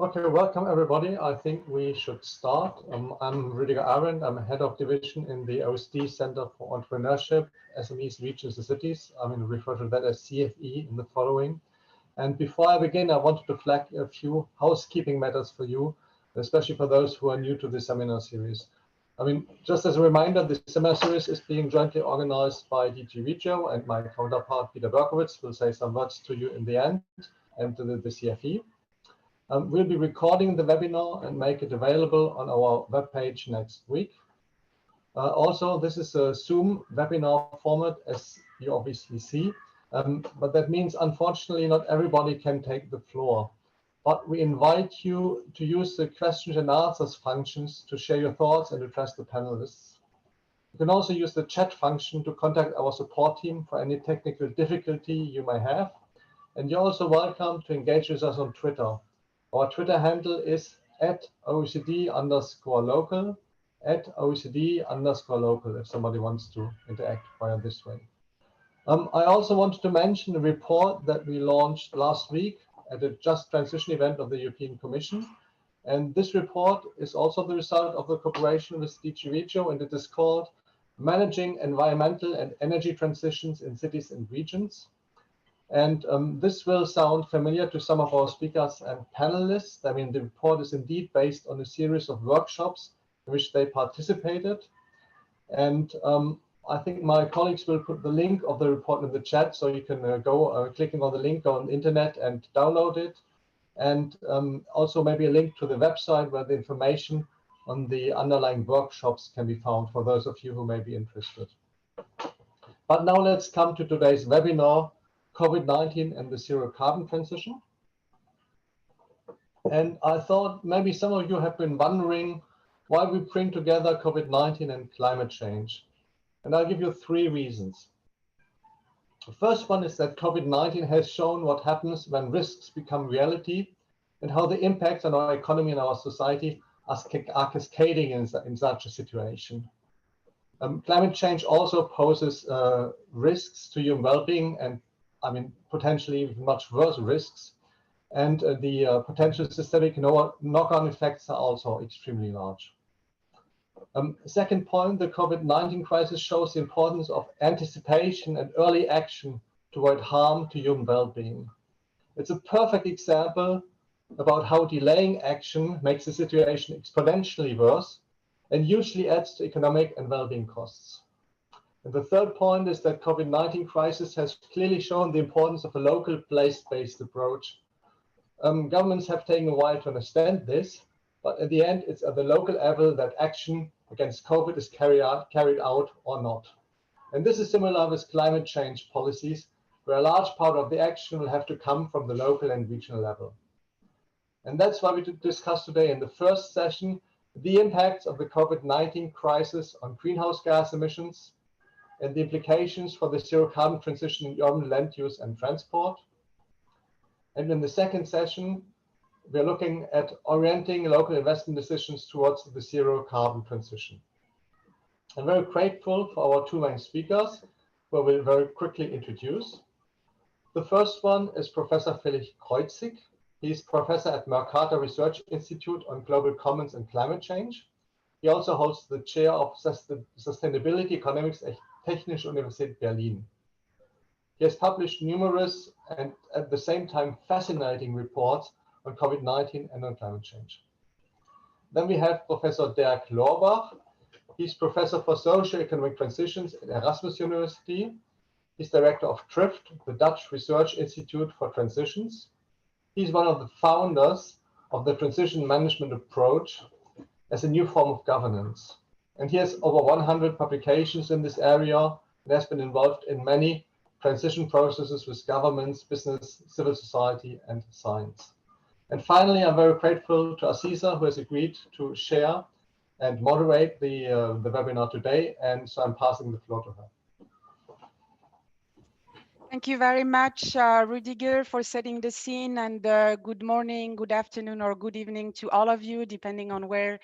Okay, welcome everybody. I think we should start. I'm Rüdiger Arendt. I'm head of division in the OSD Center for Entrepreneurship, SMEs, Regions and Cities. I'm going to refer to that as CFE in the following. And before I begin, I wanted to flag a few housekeeping matters for you, especially for those who are new to the seminar series. Just as a reminder, the seminar series is being jointly organized by DG Regio, and my counterpart, Peter Berkowitz, will say some words to you in the end, and to the CFE. We'll be recording the webinar and make it available on our webpage next week. Also, this is a Zoom webinar format, as you obviously see, but that means, unfortunately, not everybody can take the floor. But we invite you to use the questions and answers functions to share your thoughts and address the panelists. You can also use the chat function to contact our support team for any technical difficulty you may have. And you're also welcome to engage with us on Twitter. Our Twitter handle is @OECD_local, @OECD_local, if somebody wants to interact via this way. I also wanted to mention a report that we launched last week at a Just Transition event of the European Commission. And this report is also the result of the cooperation with DG Regio, and it is called Managing Environmental and Energy Transitions in Cities and Regions. And this will sound familiar to some of our speakers and panelists. The report is indeed based on a series of workshops in which they participated. And I think my colleagues will put the link of the report in the chat, so you can go clicking on the link on the internet and download it. And also maybe a link to the website where the information on the underlying workshops can be found for those of you who may be interested. But now let's come to today's webinar, COVID-19 and the zero carbon transition. And I thought maybe some of you have been wondering why we bring together COVID-19 and climate change. And I'll give you three reasons. The first one is that COVID-19 has shown what happens when risks become reality and how the impacts on our economy and our society are cascading in such a situation. Climate change also poses risks to human well-being, and potentially much worse risks. And the potential systemic knock-on effects are also extremely large. Second point, the COVID-19 crisis shows the importance of anticipation and early action to avoid harm to human well-being. It's a perfect example about how delaying action makes the situation exponentially worse and usually adds to economic and well-being costs. And the third point is that COVID-19 crisis has clearly shown the importance of a local place-based approach. Governments have taken a while to understand this, but at the end, it's at the local level that action against COVID is carried out or not. And this is similar with climate change policies, where a large part of the action will have to come from the local and regional level. And that's why we discuss today in the first session the impacts of the COVID-19 crisis on greenhouse gas emissions and the implications for the zero carbon transition in urban land use and transport. And in the second session, we're looking at orienting local investment decisions towards the zero carbon transition. I'm very grateful for our two main speakers, who I will very quickly introduce. The first one is Professor Felix Kreutzig. He's professor at Mercator Research Institute on Global Commons and Climate Change. He also holds the chair of Sustainability Economics at Technische Universität Berlin. He has published numerous and at the same time fascinating reports on COVID-19 and on climate change. Then we have Professor Dirk Loorbach. He's professor for socio-economic transitions at Erasmus University. He's director of TRIFT, the Dutch Research Institute for Transitions. He's one of the founders of the transition management approach as a new form of governance. And he has over 100 publications in this area and has been involved in many transition processes with governments, business, civil society, and science. And finally, I'm very grateful to Aziza, who has agreed to share and moderate the webinar today. And so I'm passing the floor to her. Thank you very much, Rüdiger, for setting the scene, and good morning, good afternoon, or good evening to all of you, depending on where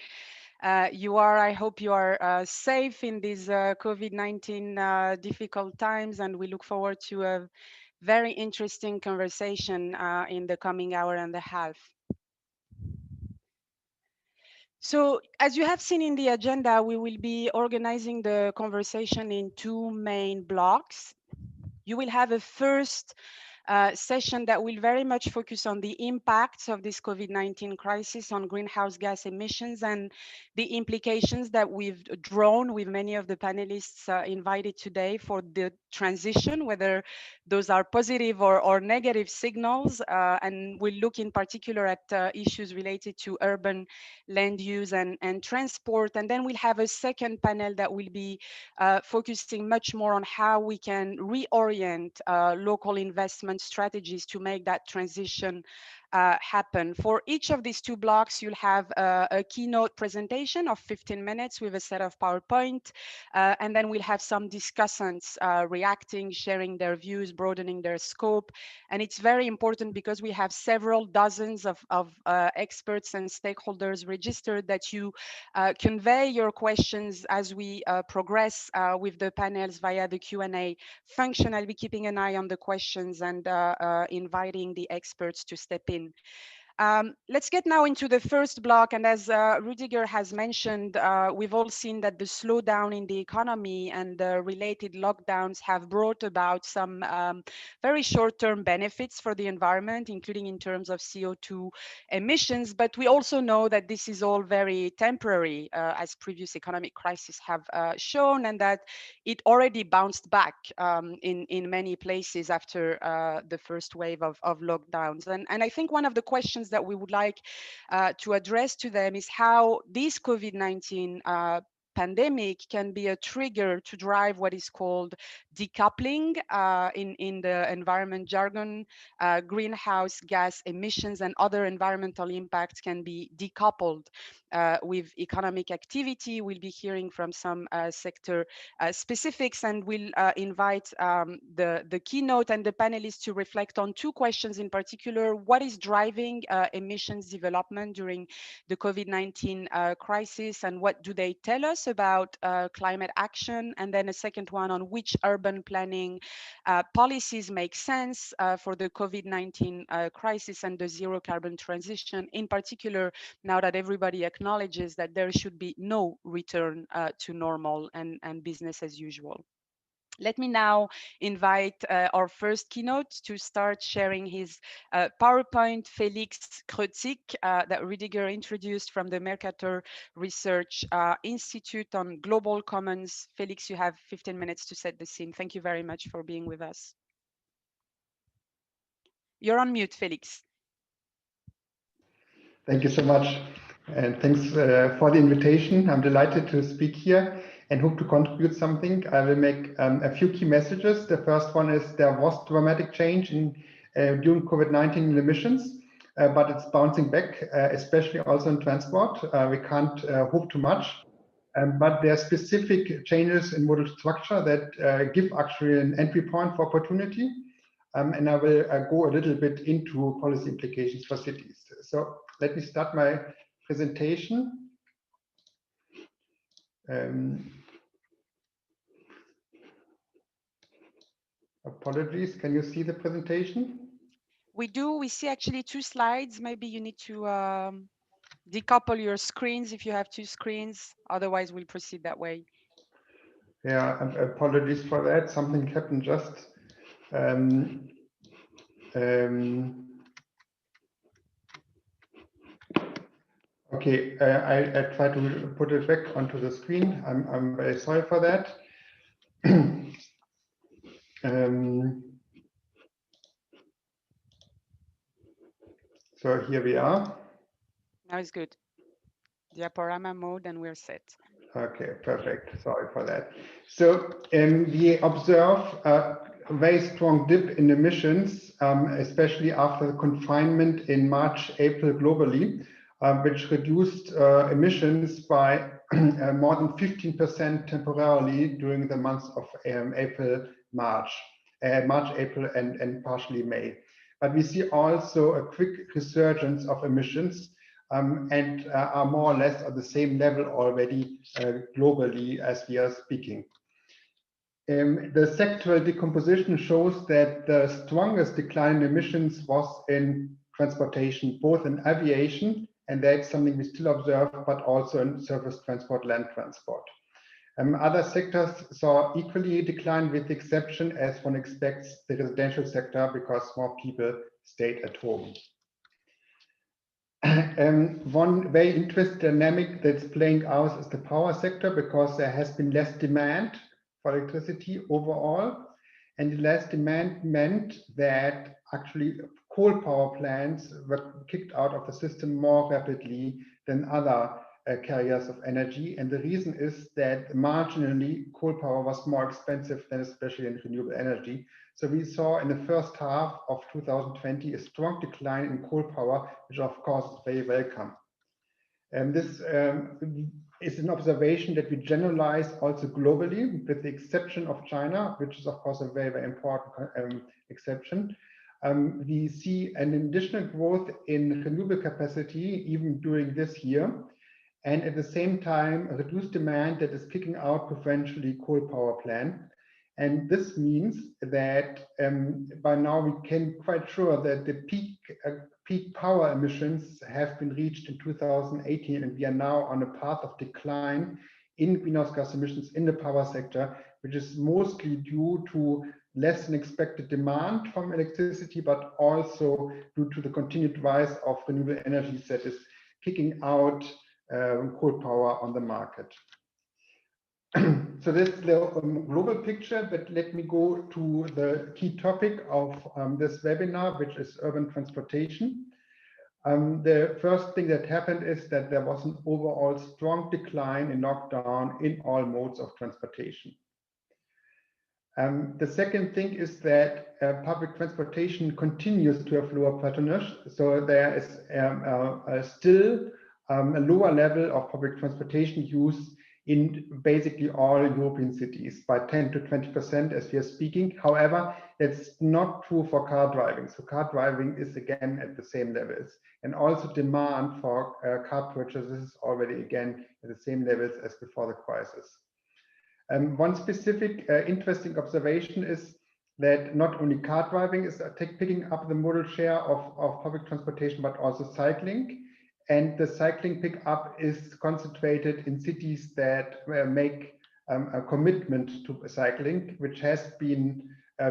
you are. I hope you are safe in these COVID-19 difficult times, and we look forward to a very interesting conversation in the coming hour and a half. So, as you have seen in the agenda, we will be organizing the conversation in two main blocks. You will have a first session that will very much focus on the impacts of this COVID-19 crisis on greenhouse gas emissions and the implications that we've drawn with many of the panelists invited today for the transition, whether those are positive or negative signals. And we'll look in particular at issues related to urban land use and transport. And then we'll have a second panel that will be focusing much more on how we can reorient local investment strategies to make that transition happen. For each of these two blocks, you'll have a keynote presentation of 15 minutes with a set of PowerPoint, and then we'll have some discussants reacting, sharing their views, broadening their scope. And it's very important because we have several dozens of experts and stakeholders registered that you convey your questions as we progress with the panels via the Q&A function. I'll be keeping an eye on the questions and inviting the experts to step in. Let's get now into the first block. And as Rudiger has mentioned, we've all seen that the slowdown in the economy and the related lockdowns have brought about some very short-term benefits for the environment, including in terms of CO2 emissions. But we also know that this is all very temporary, as previous economic crises have shown, and that it already bounced back in many places after the first wave of lockdowns. And I think one of the questions that we would like to address to them is how this COVID-19 pandemic can be a trigger to drive what is called decoupling in the environment jargon. Greenhouse gas emissions and other environmental impacts can be decoupled with economic activity. We'll be hearing from some sector specifics, and we'll invite the keynote and the panelists to reflect on two questions in particular. What is driving emissions development during the COVID-19 crisis, and what do they tell us about climate action? And then a second one on which urban planning policies make sense for the COVID-19 crisis and the zero carbon transition, in particular, now that everybody acknowledges that there should be no return to normal and business as usual. Let me now invite our first keynote to start sharing his PowerPoint, Felix Kreutzig, that Rudiger introduced from the Mercator Research Institute on Global Commons. Felix, you have 15 minutes to set the scene. Thank you very much for being with us. You're on mute, Felix. Thank you so much. And thanks for the invitation. I'm delighted to speak here and hope to contribute something. I will make a few key messages. The first one is there was dramatic change during COVID-19 in emissions, but it's bouncing back, especially also in transport. We can't hope too much, but there are specific changes in modal structure that give actually an entry point for opportunity. And I will go a little bit into policy implications for cities. So let me start my presentation. Apologies, can you see the presentation? We do. We see actually two slides. Maybe you need to decouple your screens if you have two screens. Otherwise, we'll proceed that way. Yeah, apologies for that. Something happened just. Okay, I try to put it back onto the screen. I'm very sorry for that. So here we are. Now it's good. Diaporama mode, and we're set. Okay, perfect. Sorry for that. So we observe a very strong dip in emissions, especially after the confinement in March, April globally, which reduced emissions by more than 15% temporarily during the months of March, April, and partially May. But we see also a quick resurgence of emissions and are more or less at the same level already globally as we are speaking. The sectoral decomposition shows that the strongest decline in emissions was in transportation, both in aviation and that's something we still observe, but also in surface transport, land transport. Other sectors saw equally decline, with the exception, as one expects, the residential sector, because more people stayed at home. One very interesting dynamic that's playing out is the power sector, because there has been less demand for electricity overall, and the less demand meant that actually coal power plants were kicked out of the system more rapidly than other carriers of energy. And the reason is that marginally coal power was more expensive than especially in renewable energy. So we saw in the first half of 2020 a strong decline in coal power, which of course is very welcome. And this is an observation that we generalize also globally, with the exception of China, which is of course a very, very important exception. We see an additional growth in renewable capacity even during this year, and at the same time a reduced demand that is kicking out preferentially coal power plant. And this means that by now we can quite sure that the peak power emissions have been reached in 2018, and we are now on a path of decline in greenhouse gas emissions in the power sector, which is mostly due to less than expected demand from electricity, but also due to the continued rise of renewable energies that is kicking out coal power on the market. So this is the global picture, but let me go to the key topic of this webinar, which is urban transportation. The first thing that happened is that there was an overall strong decline in lockdown in all modes of transportation. The second thing is that public transportation continues to have lower patronage. So there is still a lower level of public transportation use in basically all European cities, by 10 to 20% as we are speaking. However, that's not true for car driving. So car driving is again at the same levels. And also demand for car purchases is already again at the same levels as before the crisis. One specific interesting observation is that not only car driving is picking up the modal share of public transportation, but also cycling. And the cycling pickup is concentrated in cities that make a commitment to cycling, which has been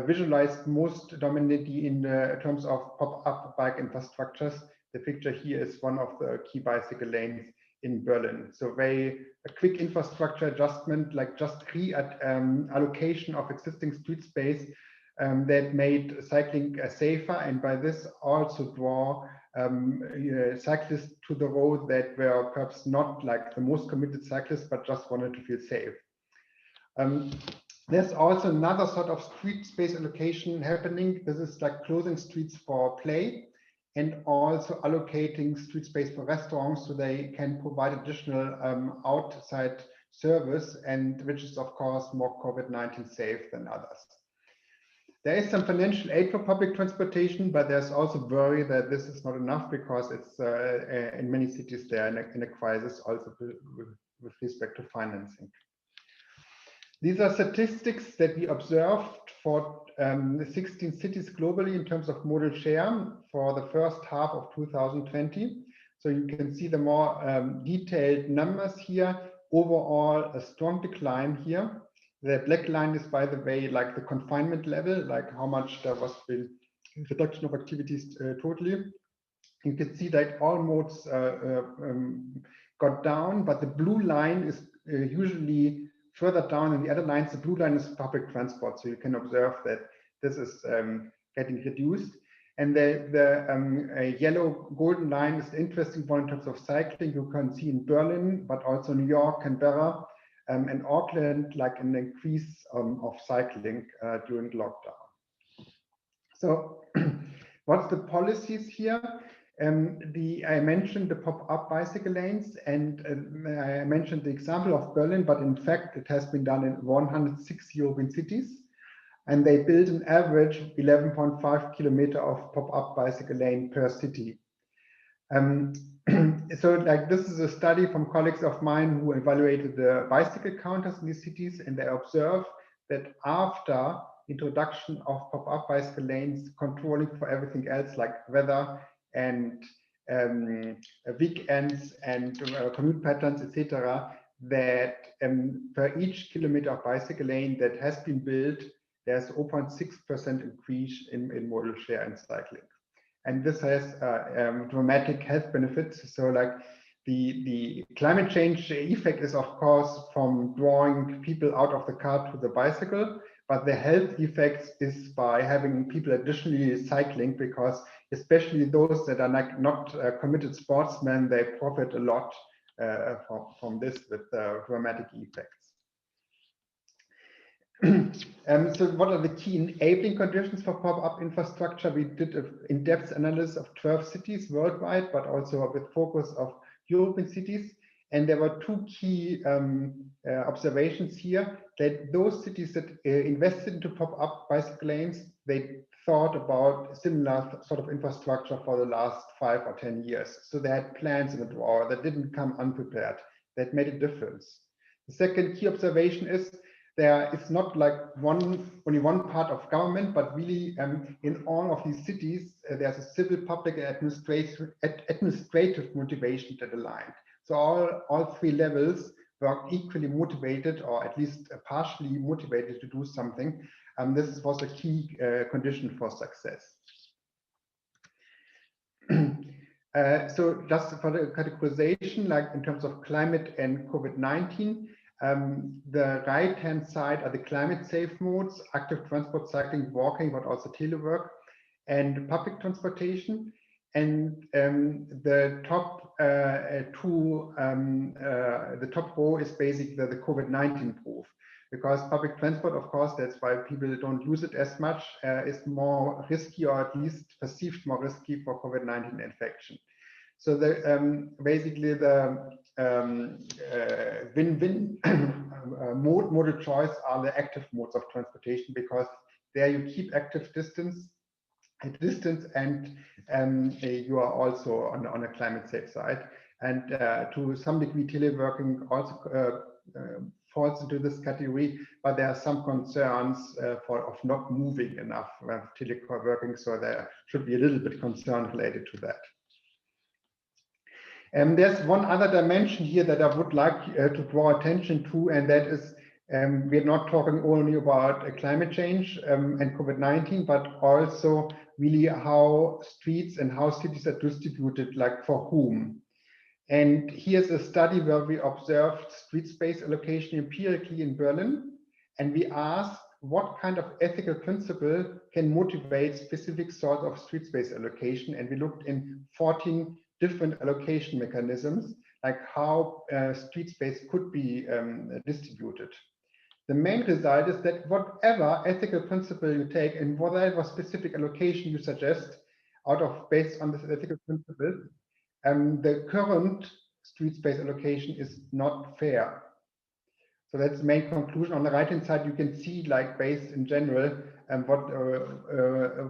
visualized most dominantly in terms of pop-up bike infrastructures. The picture here is one of the key bicycle lanes in Berlin. So a quick infrastructure adjustment, like just allocation of existing street space that made cycling safer, and by this also draw cyclists to the road that were perhaps not like the most committed cyclists, but just wanted to feel safe. There's also another sort of street space allocation happening. This is like closing streets for play, and also allocating street space for restaurants so they can provide additional outside service, and which is of course more COVID-19 safe than others. There is some financial aid for public transportation, but there's also worry that this is not enough, because it's in many cities they're in a crisis also with respect to financing. These are statistics that we observed for 16 cities globally in terms of modal share for the first half of 2020. So you can see the more detailed numbers here. Overall, a strong decline here. The black line is, by the way, like the confinement level, like how much there was been reduction of activities totally. You can see that all modes got down, but the blue line is usually further down, and the other lines, the blue line is public transport. So you can observe that this is getting reduced. And the yellow golden line is the interesting one in terms of cycling. You can see in Berlin, but also New York, Canberra, and Auckland, like an increase of cycling during lockdown. So what's the policies here? I mentioned the pop-up bicycle lanes, and I mentioned the example of Berlin, but in fact it has been done in 106 European cities, and they build an average 11.5 kilometer of pop-up bicycle lane per city. So like this is a study from colleagues of mine who evaluated the bicycle counters in these cities, and they observed that after introduction of pop-up bicycle lanes, controlling for everything else like weather and weekends and commute patterns, etc., that for each kilometer of bicycle lane that has been built, there's 0.6% increase in modal share in cycling. And this has dramatic health benefits. So like the climate change effect is, of course, from drawing people out of the car to the bicycle, but the health effects is by having people additionally cycling, because especially those that are like not committed sportsmen, they profit a lot from this with dramatic effects. So what are the key enabling conditions for pop-up infrastructure? We did an in-depth analysis of 12 cities worldwide, but also with focus of European cities. And there were two key observations here, that those cities that invested into pop-up bicycle lanes, they thought about similar sort of infrastructure for the last 5 or 10 years. So they had plans in the drawer that didn't come unprepared. That made a difference. The second key observation is it's not like only one part of government, but really in all of these cities, there's a civil, public, administrative motivation that aligned. So all three levels were equally motivated, or at least partially motivated to do something. This was a key condition for success. So just for the categorization, like in terms of climate and COVID-19, the right-hand side are the climate-safe modes: active transport, cycling, walking, but also telework, and public transportation. And the top the top row is basically the COVID-19 proof, because public transport, of course, that's why people don't use it as much, is more risky, or at least perceived more risky for COVID-19 infection. So the basically the win-win modal choice are the active modes of transportation, because there you keep active distance, and you are also on a climate safe side. And to some degree, teleworking also falls into this category, but there are some concerns of not moving enough teleworking, so there should be a little bit concern related to that. There's one other dimension here that I would like to draw attention to, and that is we're not talking only about climate change and COVID-19, but also really how streets and how cities are distributed, like for whom. And here's a study where we observed street space allocation empirically in Berlin, and we asked what kind of ethical principle can motivate specific sort of street space allocation, and we looked in 14 different allocation mechanisms, like how street space could be distributed. The main result is that whatever ethical principle you take and whatever specific allocation you suggest based on this ethical principle, the current street space allocation is not fair. So that's the main conclusion. On the right-hand side, you can see, like, based in general,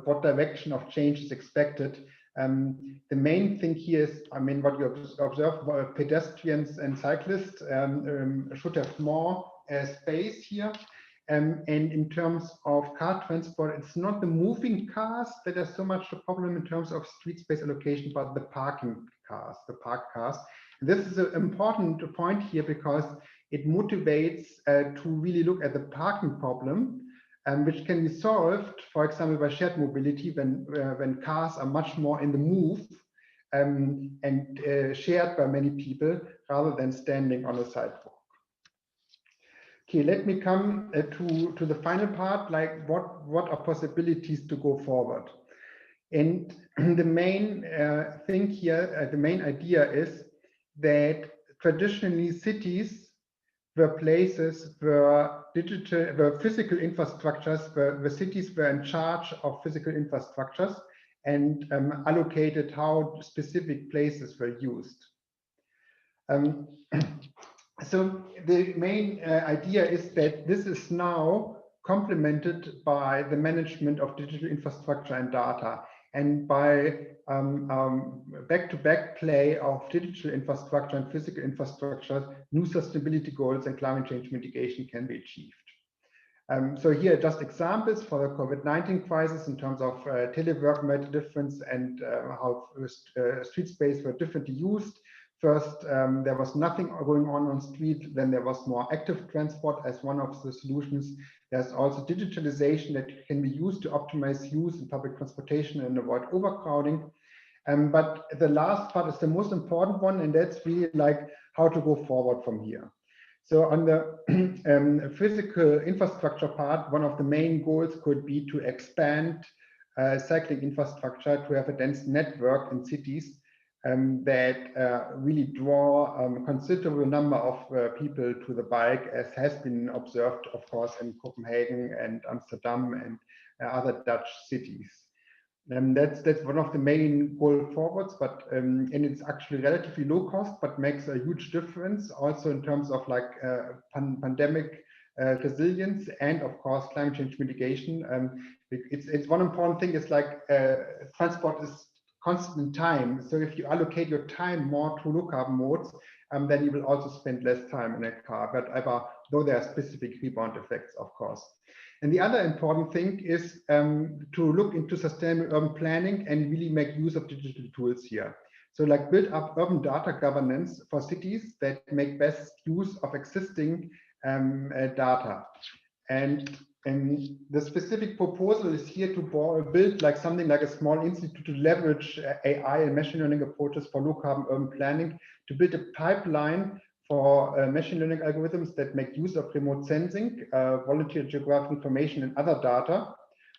what direction of change is expected. The main thing here is, I mean, what you observe, pedestrians and cyclists should have more space here. And in terms of car transport, it's not the moving cars that are so much a problem in terms of street space allocation, but the parking cars, the parked cars. And this is an important point here, because it motivates to really look at the parking problem, which can be solved, for example, by shared mobility, when cars are much more in the move and shared by many people rather than standing on a sidewalk. Okay, let me come to the final part, like what are possibilities to go forward. And the main thing here, the main idea is that traditionally cities were places where physical infrastructures, where cities were in charge of physical infrastructures and allocated how specific places were used. So the main idea is that this is now complemented by the management of digital infrastructure and data, and by back-to-back play of digital infrastructure and physical infrastructure, new sustainability goals and climate change mitigation can be achieved. So here just examples for the COVID-19 crisis in terms of telework made a difference and how street space were differently used. First, there was nothing going on street, then there was more active transport as one of the solutions. There's also digitalization that can be used to optimize use in public transportation and avoid overcrowding. But the last part is the most important one, and that's really like how to go forward from here. So on the physical infrastructure part, one of the main goals could be to expand cycling infrastructure to have a dense network in cities that really draw a considerable number of people to the bike, as has been observed, of course, in Copenhagen and Amsterdam and other Dutch cities. That's one of the main goal forwards, but and it's actually relatively low cost, but makes a huge difference also in terms of like pandemic resilience and of course climate change mitigation. It's one important thing is like transport is constant in time. So if you allocate your time more to low carbon modes, then you will also spend less time in a car. But though there are specific rebound effects, of course. And the other important thing is to look into sustainable urban planning and really make use of digital tools here. So like build up urban data governance for cities that make best use of existing data. And the specific proposal is here to build like something like a small institute to leverage AI and machine learning approaches for low carbon urban planning, to build a pipeline for machine learning algorithms that make use of remote sensing, volunteer geographic information and other data,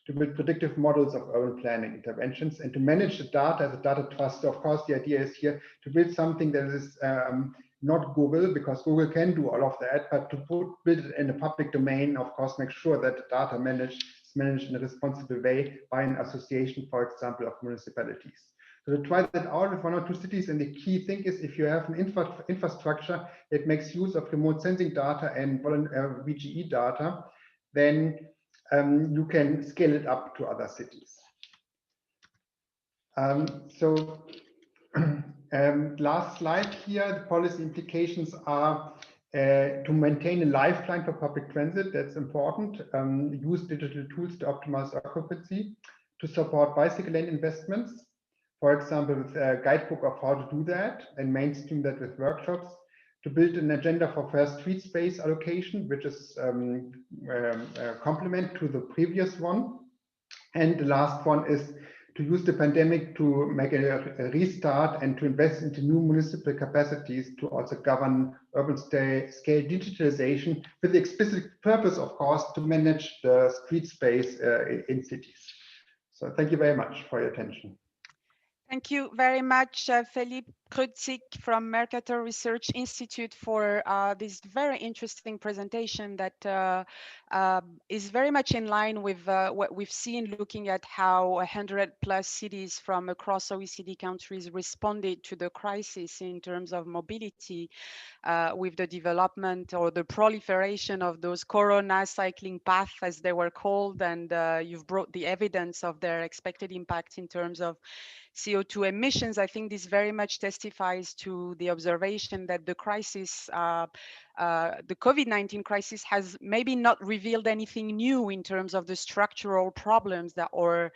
to build predictive models of urban planning interventions, and to manage the data as a data trust. So of course, the idea is here to build something that is not Google, because Google can do all of that, but to build it in a public domain, of course, make sure that the data is managed in a responsible way by an association, for example, of municipalities. So to try that out with one or two cities, and the key thing is if you have an infrastructure that makes use of remote sensing data and VGE data, then you can scale it up to other cities. Last slide here, the policy implications are to maintain a lifeline for public transit, that's important. Use digital tools to optimize occupancy, to support bicycle lane investments, for example, with a guidebook of how to do that and mainstream that with workshops, to build an agenda for fair street space allocation, which is a complement to the previous one. And the last one is to use the pandemic to make a restart and to invest into new municipal capacities to also govern urban scale digitalization with the explicit purpose, of course, to manage the street space in cities. So thank you very much for your attention. Thank you very much, Philippe Krutzik from Mercator Research Institute for this very interesting presentation that is very much in line with what we've seen looking at how 100+ cities from across OECD countries responded to the crisis in terms of mobility with the development or the proliferation of those corona cycling paths, as they were called, and you've brought the evidence of their expected impact in terms of CO2 emissions. I think this very much testifies to the observation that the crisis, the COVID-19 crisis, has maybe not revealed anything new in terms of the structural problems that our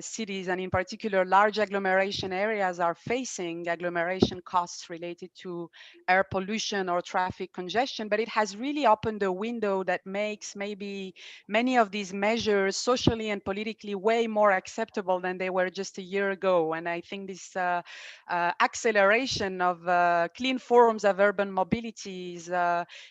cities, and in particular large agglomeration areas, are facing, agglomeration costs related to air pollution or traffic congestion. But it has really opened a window that makes maybe many of these measures socially and politically way more acceptable than they were just a year ago. And I think this acceleration of clean forms of urban mobility is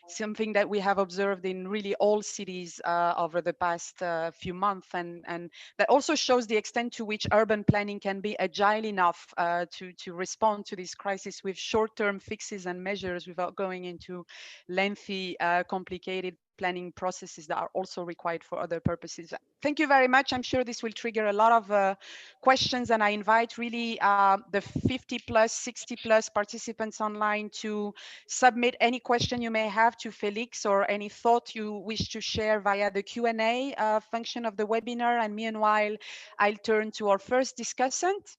something that we have observed in really all cities over the past few months, and that also shows the extent to which urban planning can be agile enough to respond to this crisis with short-term fixes and measures without going into lengthy, complicated planning processes that are also required for other purposes. Thank you very much. I'm sure this will trigger a lot of questions, and I invite really the 50+, 60+ participants online to submit any question you may have to Felix or any thought you wish to share via the Q&A function of the webinar. And meanwhile, I'll turn to our first discussant,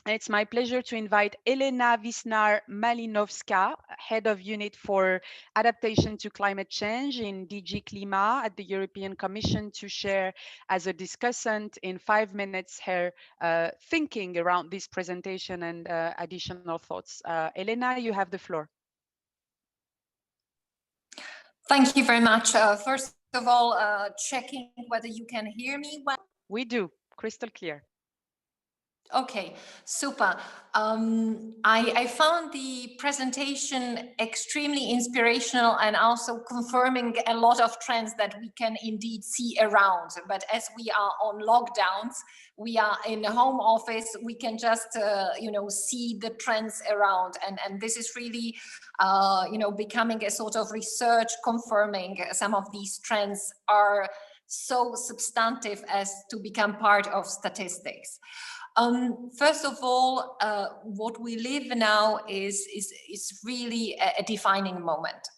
It's my pleasure to invite Elena Wisnar-Malinowska, Head of Unit for Adaptation to Climate Change in DG Klima at the European Commission, to share as a discussant in 5 minutes her thinking around this presentation and additional thoughts. Elena, you have the floor. Thank you very much. First of all, checking whether you can hear me well. We do, crystal clear. Okay, super. I found the presentation extremely inspirational and also confirming a lot of trends that we can indeed see around. But as we are on lockdowns, we are in a home office, we can just, see the trends around. And this is really, becoming a sort of research confirming some of these trends are so substantive as to become part of statistics. First of all, what we live now is really a defining moment.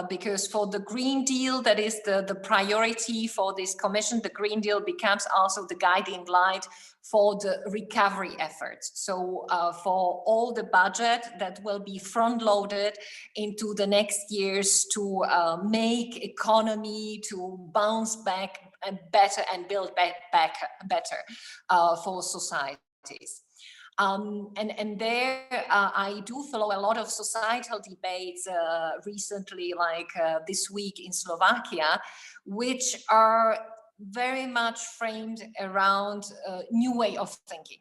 Because for the Green Deal, that is the priority for this Commission, the Green Deal becomes also the guiding light for the recovery efforts. So for all the budget that will be front-loaded into the next years to make economy to bounce back and better and build back better for societies. And there I do follow a lot of societal debates recently, like this week in Slovakia, which are very much framed around a new way of thinking.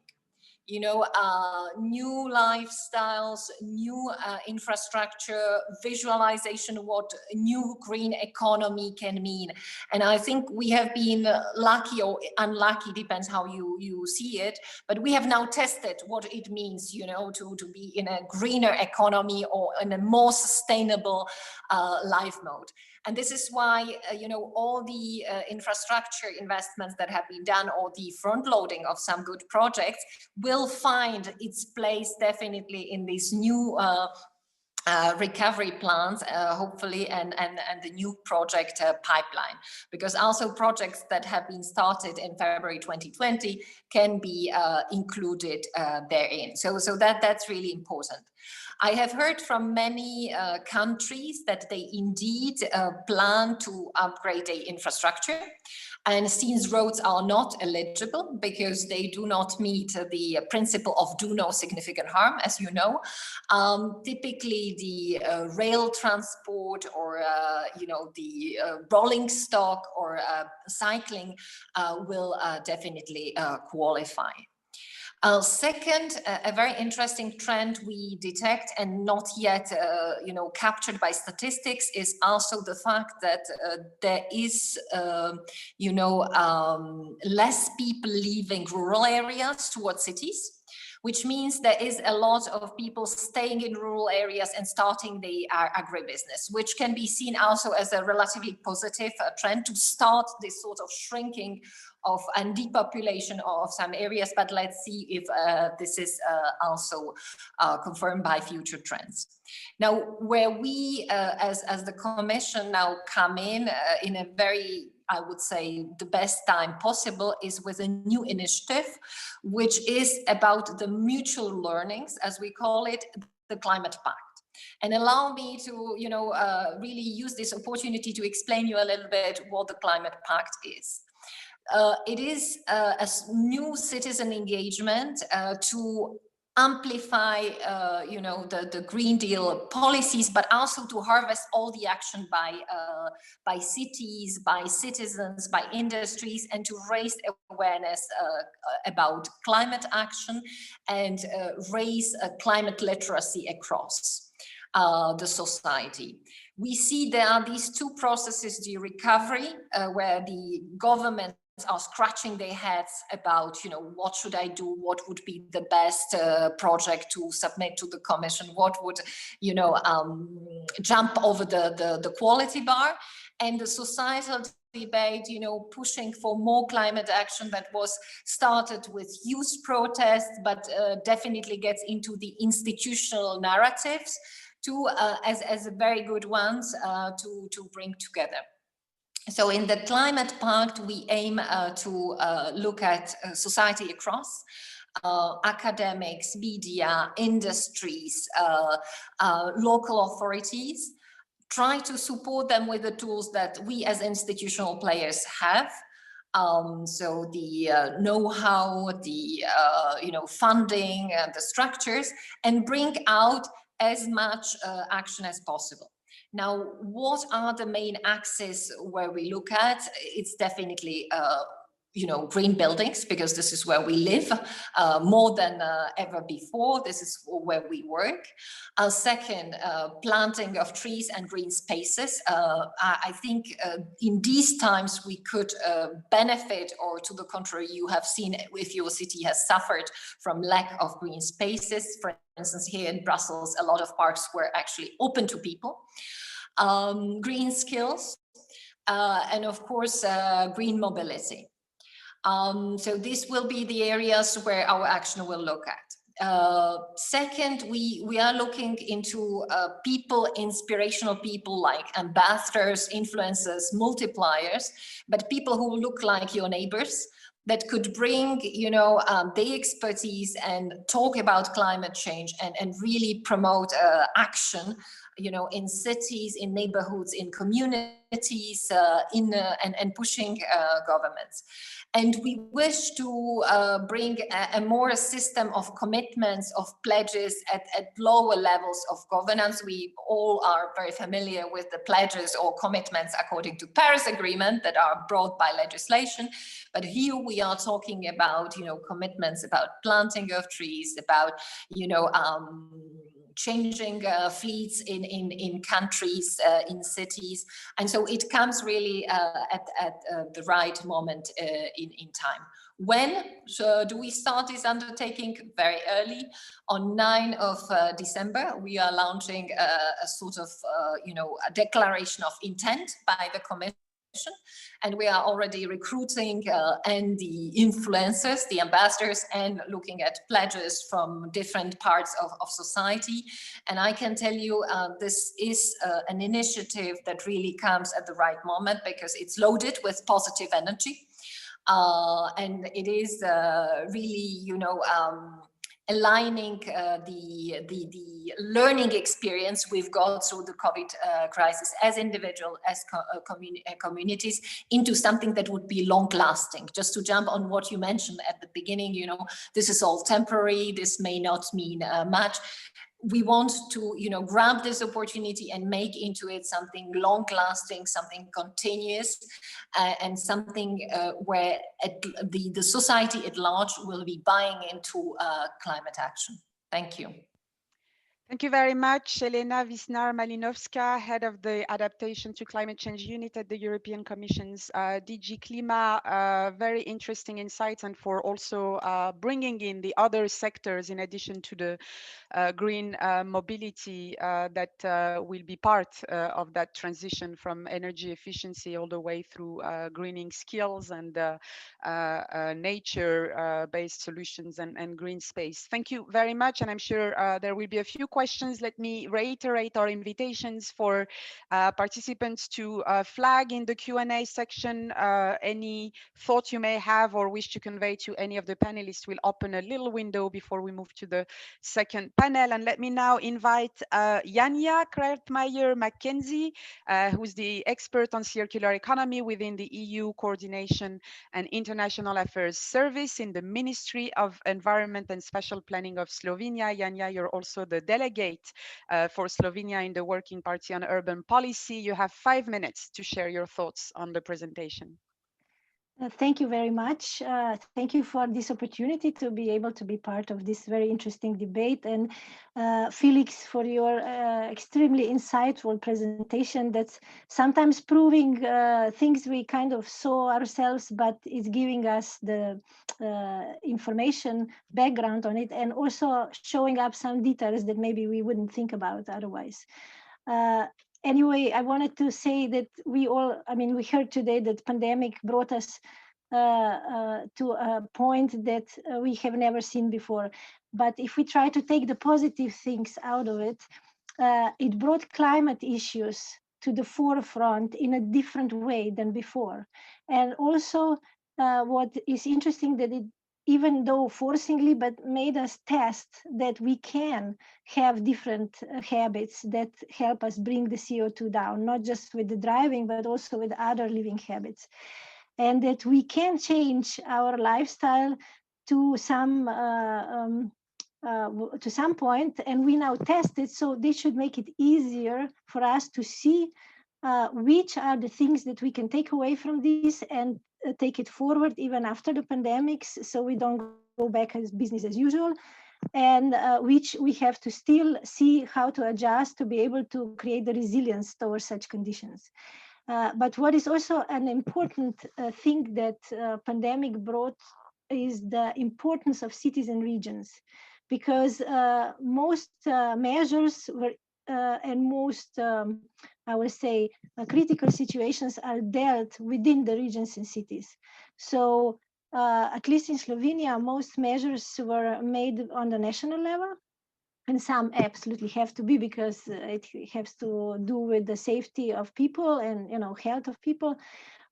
New lifestyles, new infrastructure, visualization of what new green economy can mean. And I think we have been lucky or unlucky, depends how you see it, but we have now tested what it means, to be in a greener economy or in a more sustainable life mode. And this is why, all the infrastructure investments that have been done or the front loading of some good projects will find its place definitely in these new recovery plans, hopefully, and the new project pipeline, because also projects that have been started in February 2020 can be included therein. So that's really important. I have heard from many countries that they indeed plan to upgrade their infrastructure. And since roads are not eligible because they do not meet the principle of do no significant harm, as you know, typically the rail transport or the rolling stock or cycling will definitely qualify. Second, a very interesting trend we detect and not yet, captured by statistics is also the fact that there is, less people leaving rural areas towards cities, which means there is a lot of people staying in rural areas and starting the agribusiness, which can be seen also as a relatively positive trend to start this sort of shrinking of and depopulation of some areas. But let's see if this is also confirmed by future trends. Now, where we as the Commission now come in a very, I would say, the best time possible is with a new initiative, which is about the mutual learnings, as we call it, the Climate Pact. And allow me to, really use this opportunity to explain you a little bit what the Climate Pact is. It is a new citizen engagement to amplify, the Green Deal policies, but also to harvest all the action by cities, by citizens, by industries, and to raise awareness about climate action and raise climate literacy across the society. We see there are these two processes, the recovery, where the government are scratching their heads about, what should I do? What would be the best project to submit to the Commission? What would, jump over the quality bar? And the societal debate, pushing for more climate action that was started with youth protests, but definitely gets into the institutional narratives to as very good ones to bring together. So in the Climate Pact, we aim to look at society across. academics, media, industries, local authorities, try to support them with the tools that we as institutional players have. So the know-how, the funding, the structures, and bring out as much action as possible. Now, what are the main axes where we look at? It's definitely green buildings, because this is where we live more than ever before. This is where we work. Second, planting of trees and green spaces. I think in these times we could benefit, or to the contrary, you have seen if your city has suffered from lack of green spaces. For instance, here in Brussels, a lot of parks were actually open to people. Green skills, and of course, green mobility. So these will be the areas where our action will look at. Second, we are looking into people, inspirational people like ambassadors, influencers, multipliers, but people who look like your neighbors, that could bring, their expertise and talk about climate change and really promote action, in cities, in neighborhoods, in communities, and pushing governments. And we wish to bring a more system of commitments, of pledges at lower levels of governance. We all are very familiar with the pledges or commitments according to Paris Agreement that are brought by legislation. But here we are talking about, commitments about planting of trees, about, changing fleets in countries, in cities. And so it comes really at the right moment in time. When do we start this undertaking? Very early. On 9th of December, we are launching a sort of, a declaration of intent by the Commission. And we are already recruiting and the influencers, the ambassadors, and looking at pledges from different parts of society. And I can tell you this is an initiative that really comes at the right moment, because it's loaded with positive energy. And it is really, aligning the learning experience we've got through the COVID crisis as individual, as communities, into something that would be long lasting. Just to jump on what you mentioned at the beginning, this is all temporary, this may not mean much. We want to, grab this opportunity and make into it something long-lasting, something continuous, and something where the society at large will be buying into climate action. Thank you. Thank you very much, Elena Wisnar-Malinowska, Head of the Adaptation to Climate Change Unit at the European Commission's DG Klima. Very interesting insights, and for also bringing in the other sectors in addition to the green mobility that will be part of that transition from energy efficiency all the way through greening skills and nature-based solutions and green space. Thank you very much, and I'm sure there will be a few questions. Let me reiterate our invitations for participants to flag in the Q&A section any thoughts you may have or wish to convey to any of the panelists. We'll open a little window before we move to the second panel. And let me now invite Janja Kruijtmeijer-Mackenzie, who's the expert on circular economy within the EU Coordination and International Affairs Service in the Ministry of Environment and Spatial Planning of Slovenia. Janja, you're also the delegate for Slovenia in the Working Party on Urban Policy. You have 5 minutes to share your thoughts on the presentation. Thank you very much. Thank you for this opportunity to be able to be part of this very interesting debate. And Felix, for your extremely insightful presentation that's sometimes proving things we kind of saw ourselves, but it's giving us the information background on it, and also showing up some details that maybe we wouldn't think about otherwise. Anyway, I wanted to say that we heard today that pandemic brought us to a point that we have never seen before. But if we try to take the positive things out of it, it brought climate issues to the forefront in a different way than before. And also what is interesting that it even though forcingly, but made us test that we can have different habits that help us bring the CO2 down, not just with the driving, but also with other living habits. And that we can change our lifestyle to some point, and we now test it, so they should make it easier for us to see which are the things that we can take away from this and take it forward even after the pandemics, so we don't go back as business as usual, and which we have to still see how to adjust to be able to create the resilience towards such conditions. But what is also an important thing that pandemic brought is the importance of cities and regions, because most measures were and most, I would say, critical situations are dealt within the regions and cities. So at least in Slovenia, most measures were made on the national level. And some absolutely have to be, because it has to do with the safety of people and health of people.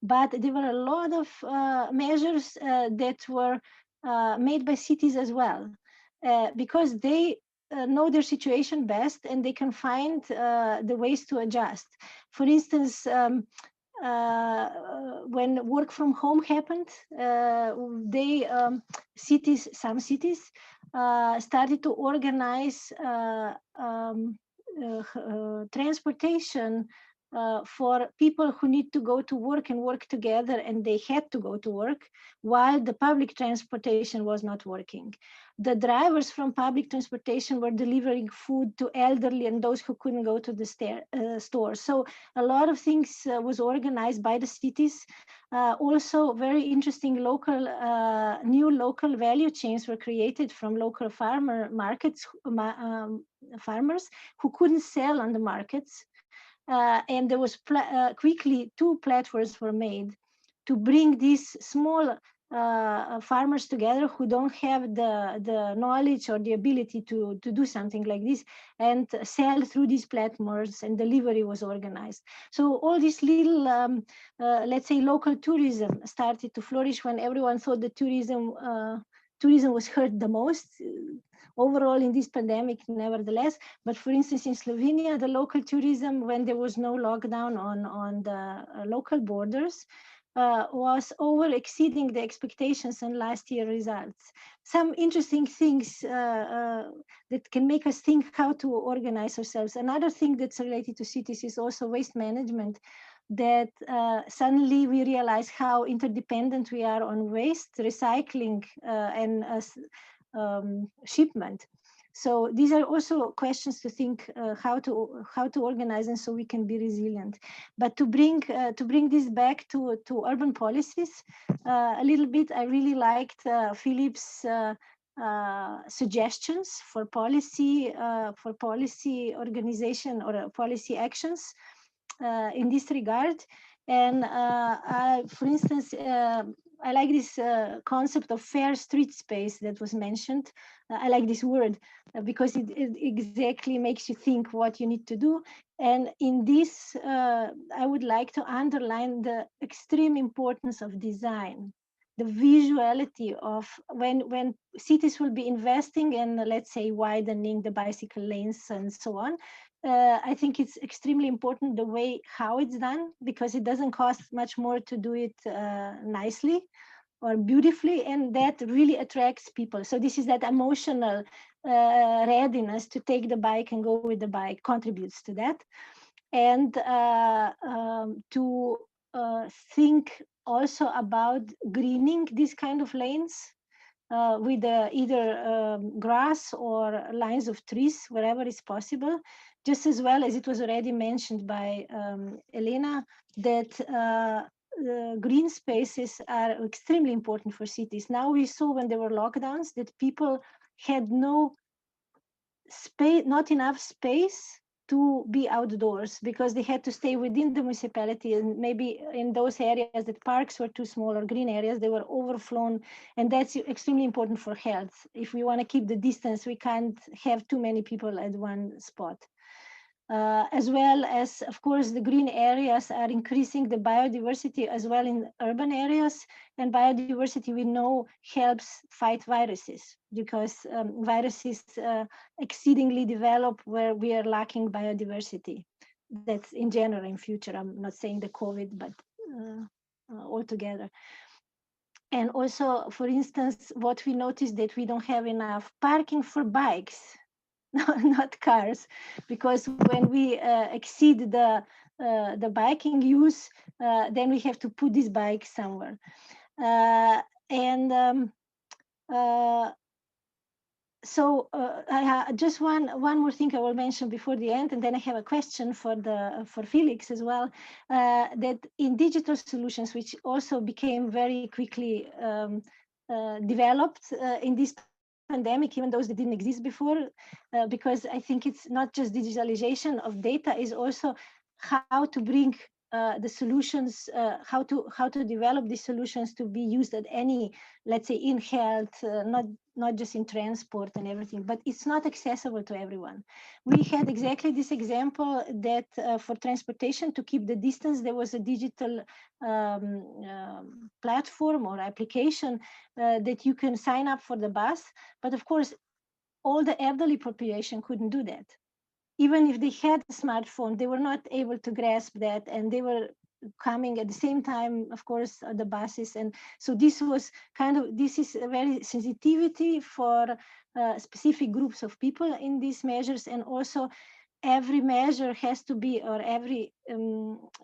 But there were a lot of measures that were made by cities as well, because they know their situation best and they can find the ways to adjust. For instance, when work from home happened, some cities started to organize transportation for people who need to go to work and work together, and they had to go to work while the public transportation was not working. The drivers from public transportation were delivering food to elderly and those who couldn't go to the store. So a lot of things was organized by the cities. Also, very interesting new local value chains were created from local farmers who couldn't sell on the markets. And there was quickly 2 platforms were made to bring these small farmers together who don't have the knowledge or the ability to do something like this, and sell through these platforms, and delivery was organized. So all this little, let's say, local tourism started to flourish when everyone thought that tourism was hurt the most overall in this pandemic, nevertheless. But for instance, in Slovenia, the local tourism, when there was no lockdown on the local borders, was over exceeding the expectations and last year results. Some interesting things that can make us think how to organize ourselves. Another thing that's related to cities is also waste management, that suddenly we realize how interdependent we are on waste, recycling, and shipment. So these are also questions to think how to organize, and so we can be resilient. But to bring this back to urban policies a little bit, I really liked Philip's suggestions for policy organization or policy actions in this regard. And for instance, I like this concept of fair street space that was mentioned. I like this word because it exactly makes you think what you need to do. And in this, I would like to underline the extreme importance of design, the visuality of when cities will be investing in, let's say, widening the bicycle lanes and so on. I think it's extremely important the way how it's done, because it doesn't cost much more to do it nicely or beautifully, and that really attracts people. So this is that emotional readiness to take the bike and go with the bike contributes to that. And to think also about greening these kind of lanes with either grass or lines of trees wherever is possible, just as well as it was already mentioned by Elena, that green spaces are extremely important for cities. Now we saw when there were lockdowns that people had no space, not enough space to be outdoors, because they had to stay within the municipality, and maybe in those areas that parks were too small or green areas, they were overflown, and that's extremely important for health. If we want to keep the distance, we can't have too many people at one spot. as well as, of course, the green areas are increasing the biodiversity as well in urban areas. And biodiversity, we know, helps fight viruses, because viruses exceedingly develop where we are lacking biodiversity. That's in general in future. I'm not saying the COVID, but altogether. And also, for instance, what we noticed that we don't have enough parking for bikes, not cars, because when we exceed the biking use, then we have to put this bike somewhere. So just one more thing I will mention before the end, and then I have a question for Felix as well. That in digital solutions, which also became very quickly developed in this pandemic, even those that didn't exist before, because I think it's not just digitalization of data, is also how to bring the solutions, how to develop these solutions to be used at any, let's say, in health, not just in transport and everything, but it's not accessible to everyone. We had exactly this example that for transportation, to keep the distance, there was a digital platform or application that you can sign up for the bus. But of course, all the elderly population couldn't do that. Even if they had a smartphone, they were not able to grasp that, and they were coming at the same time, of course, the buses. And so this was this is a very sensitivity for specific groups of people in these measures. And also every measure has to be, or every,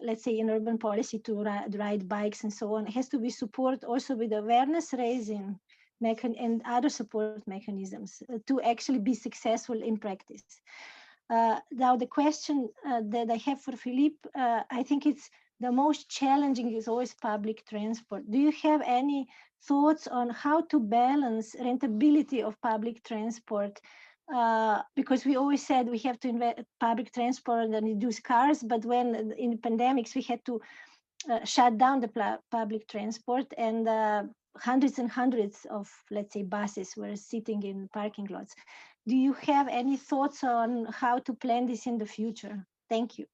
let's say, in urban policy to ride bikes and so on, has to be supported also with awareness raising and other support mechanisms to actually be successful in practice. Now the question that I have for Philippe, I think it's the most challenging is always public transport. Do you have any thoughts on how to balance rentability of public transport? Because we always said we have to invest public transport and reduce cars, but when in pandemics we had to shut down the public transport, and hundreds and hundreds of, let's say, buses were sitting in parking lots. Do you have any thoughts on how to plan this in the future? Thank you.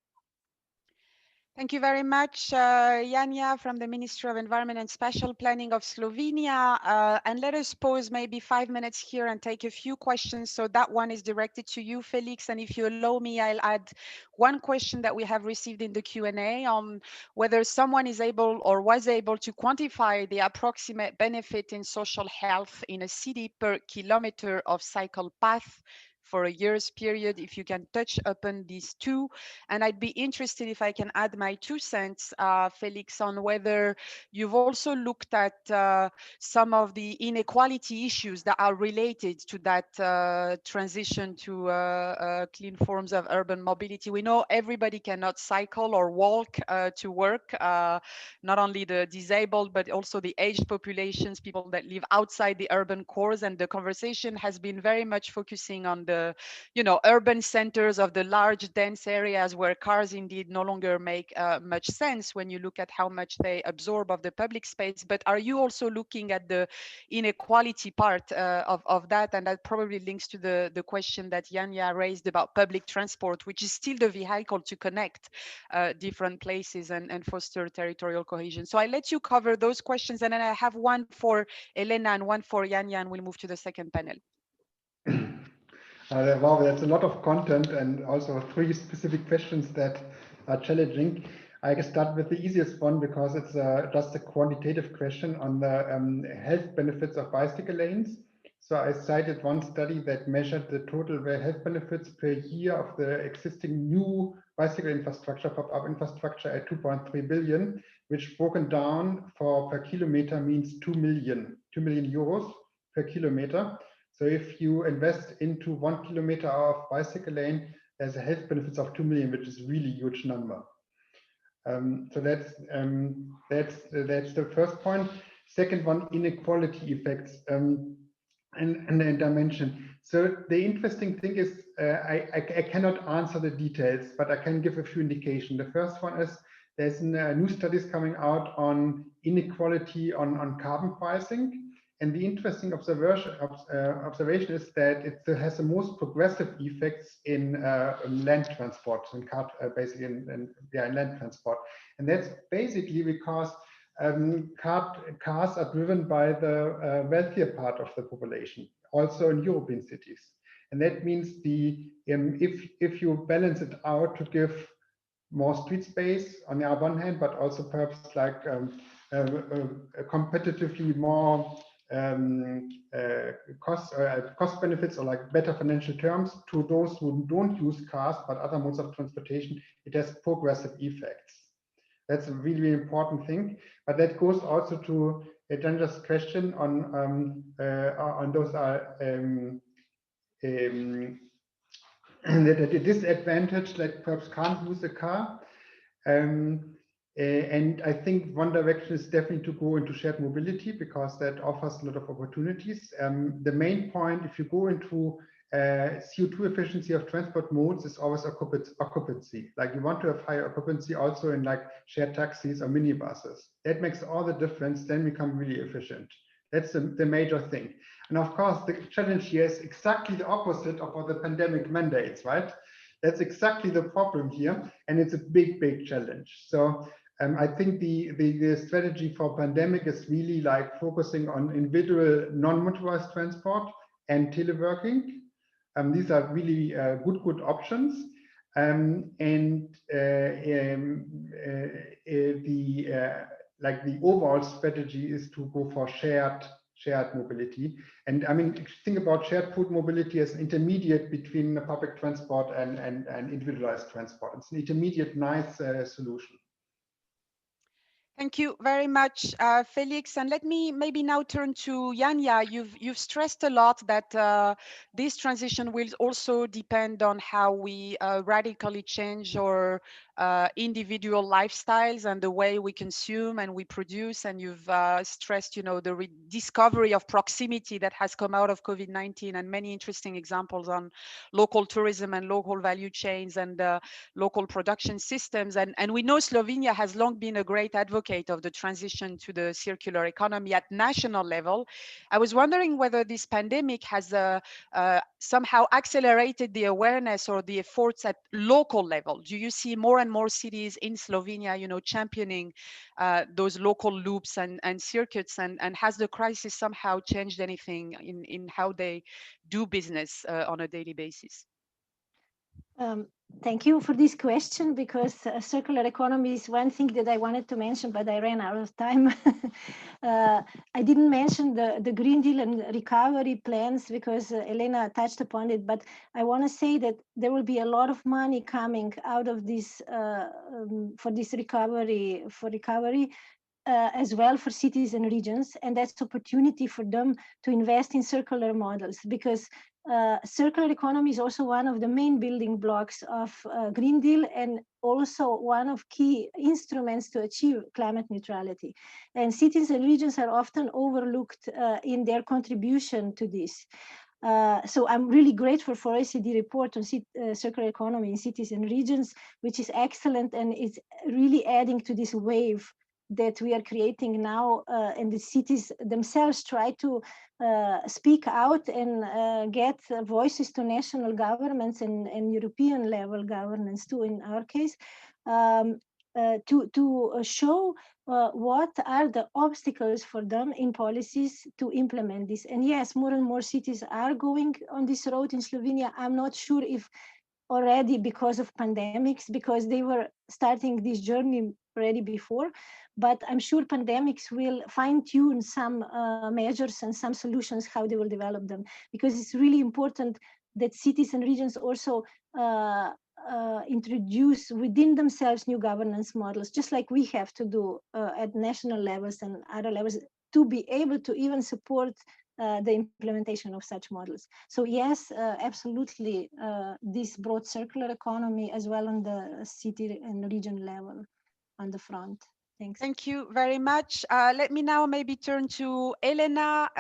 Thank you very much, Janja from the Ministry of Environment and Spatial Planning of Slovenia. And let us pause maybe 5 minutes here and take a few questions. So that one is directed to you, Felix. And if you allow me, I'll add one question that we have received in the Q&A on whether someone is able or was able to quantify the approximate benefit in social health in a city per kilometer of cycle path for a year's period, if you can touch upon these two. And I'd be interested if I can add my 2 cents, Felix, on whether you've also looked at some of the inequality issues that are related to that transition to clean forms of urban mobility. We know everybody cannot cycle or walk to work, not only the disabled, but also the aged populations, people that live outside the urban cores. And the conversation has been very much focusing on the urban centers of the large dense areas where cars indeed no longer make much sense when you look at how much they absorb of the public space. But are you also looking at the inequality part of that? And that probably links to the question that Janja raised about public transport, which is still the vehicle to connect different places and foster territorial cohesion. So I let you cover those questions, and then I have one for Elena and one for Janja, and we'll move to the second panel. Wow, that's a lot of content, and also 3 specific questions that are challenging. I can start with the easiest one because it's just a quantitative question on the health benefits of bicycle lanes. So I cited one study that measured the total health benefits per year of the existing new bicycle infrastructure, pop-up infrastructure, at 2.3 billion, which broken down for per kilometer means 2 million euros per kilometer. So if you invest into 1 kilometer of bicycle lane, there's a health benefits of 2 million, which is really huge number. So that's the first point. Second one, inequality effects and the dimension. So the interesting thing is, I cannot answer the details, but I can give a few indications. The first one is there's new studies coming out on inequality on carbon pricing. And the interesting observation is that it has the most progressive effects in land transport, in basically in land transport. And that's basically because cars are driven by the wealthier part of the population, also in European cities. And that means if you balance it out to give more street space on the one hand, but also perhaps like competitively more cost benefits, or like better financial terms to those who don't use cars but other modes of transportation, it has progressive effects. That's a really important thing, but that goes also to a dangerous question on those that a disadvantage that perhaps can't use a car. And I think one direction is definitely to go into shared mobility, because that offers a lot of opportunities. The main point, if you go into CO2 efficiency of transport modes, is always occupancy. Like you want to have higher occupancy also in like shared taxis or minibuses. That makes all the difference, then become really efficient. That's the major thing. And of course, the challenge here is exactly the opposite of what the pandemic mandates, right? That's exactly the problem here, and it's a big, big challenge. So I think the strategy for pandemic is really like focusing on individual non-motorized transport and teleworking. These are really good options. The overall strategy is to go for shared mobility. And I mean, think about shared food mobility as an intermediate between public transport and individualized transport. It's an intermediate, nice solution. Thank you very much, Felix. And let me maybe now turn to Yanya. You've stressed a lot that this transition will also depend on how we radically change our individual lifestyles and the way we consume and we produce. And you've stressed, the rediscovery of proximity that has come out of COVID-19, and many interesting examples on local tourism and local value chains and local production systems. And we know Slovenia has long been a great advocate of the transition to the circular economy at national level. I was wondering whether this pandemic has somehow accelerated the awareness or the efforts at local level. Do you see more and more cities in Slovenia, championing those local loops and circuits? And has the crisis somehow changed anything in how they do business on a daily basis? Thank you for this question, because circular economy is one thing that I wanted to mention, but I ran out of time. I didn't mention the Green Deal and recovery plans because Elena touched upon it, but I want to say that there will be a lot of money coming out of this for this recovery, as well for cities and regions, and that's opportunity for them to invest in circular models, because circular economy is also one of the main building blocks of Green Deal, and also one of key instruments to achieve climate neutrality. And cities and regions are often overlooked in their contribution to this. So I'm really grateful for OECD report on circular economy in cities and regions, which is excellent, and it's really adding to this wave that we are creating now, and the cities themselves try to speak out and get voices to national governments and European level governance too, in our case, to show what are the obstacles for them in policies to implement this. And yes, more and more cities are going on this road in Slovenia. I'm not sure if already because of pandemics, because they were starting this journey already before, but I'm sure pandemics will fine-tune some measures and some solutions, how they will develop them, because it's really important that cities and regions also introduce within themselves new governance models, just like we have to do at national levels and other levels, to be able to even support the implementation of such models. So yes, absolutely, this brought circular economy as well on the city and region level on the front. Thanks. Thank you very much. Let me now maybe turn to Elena.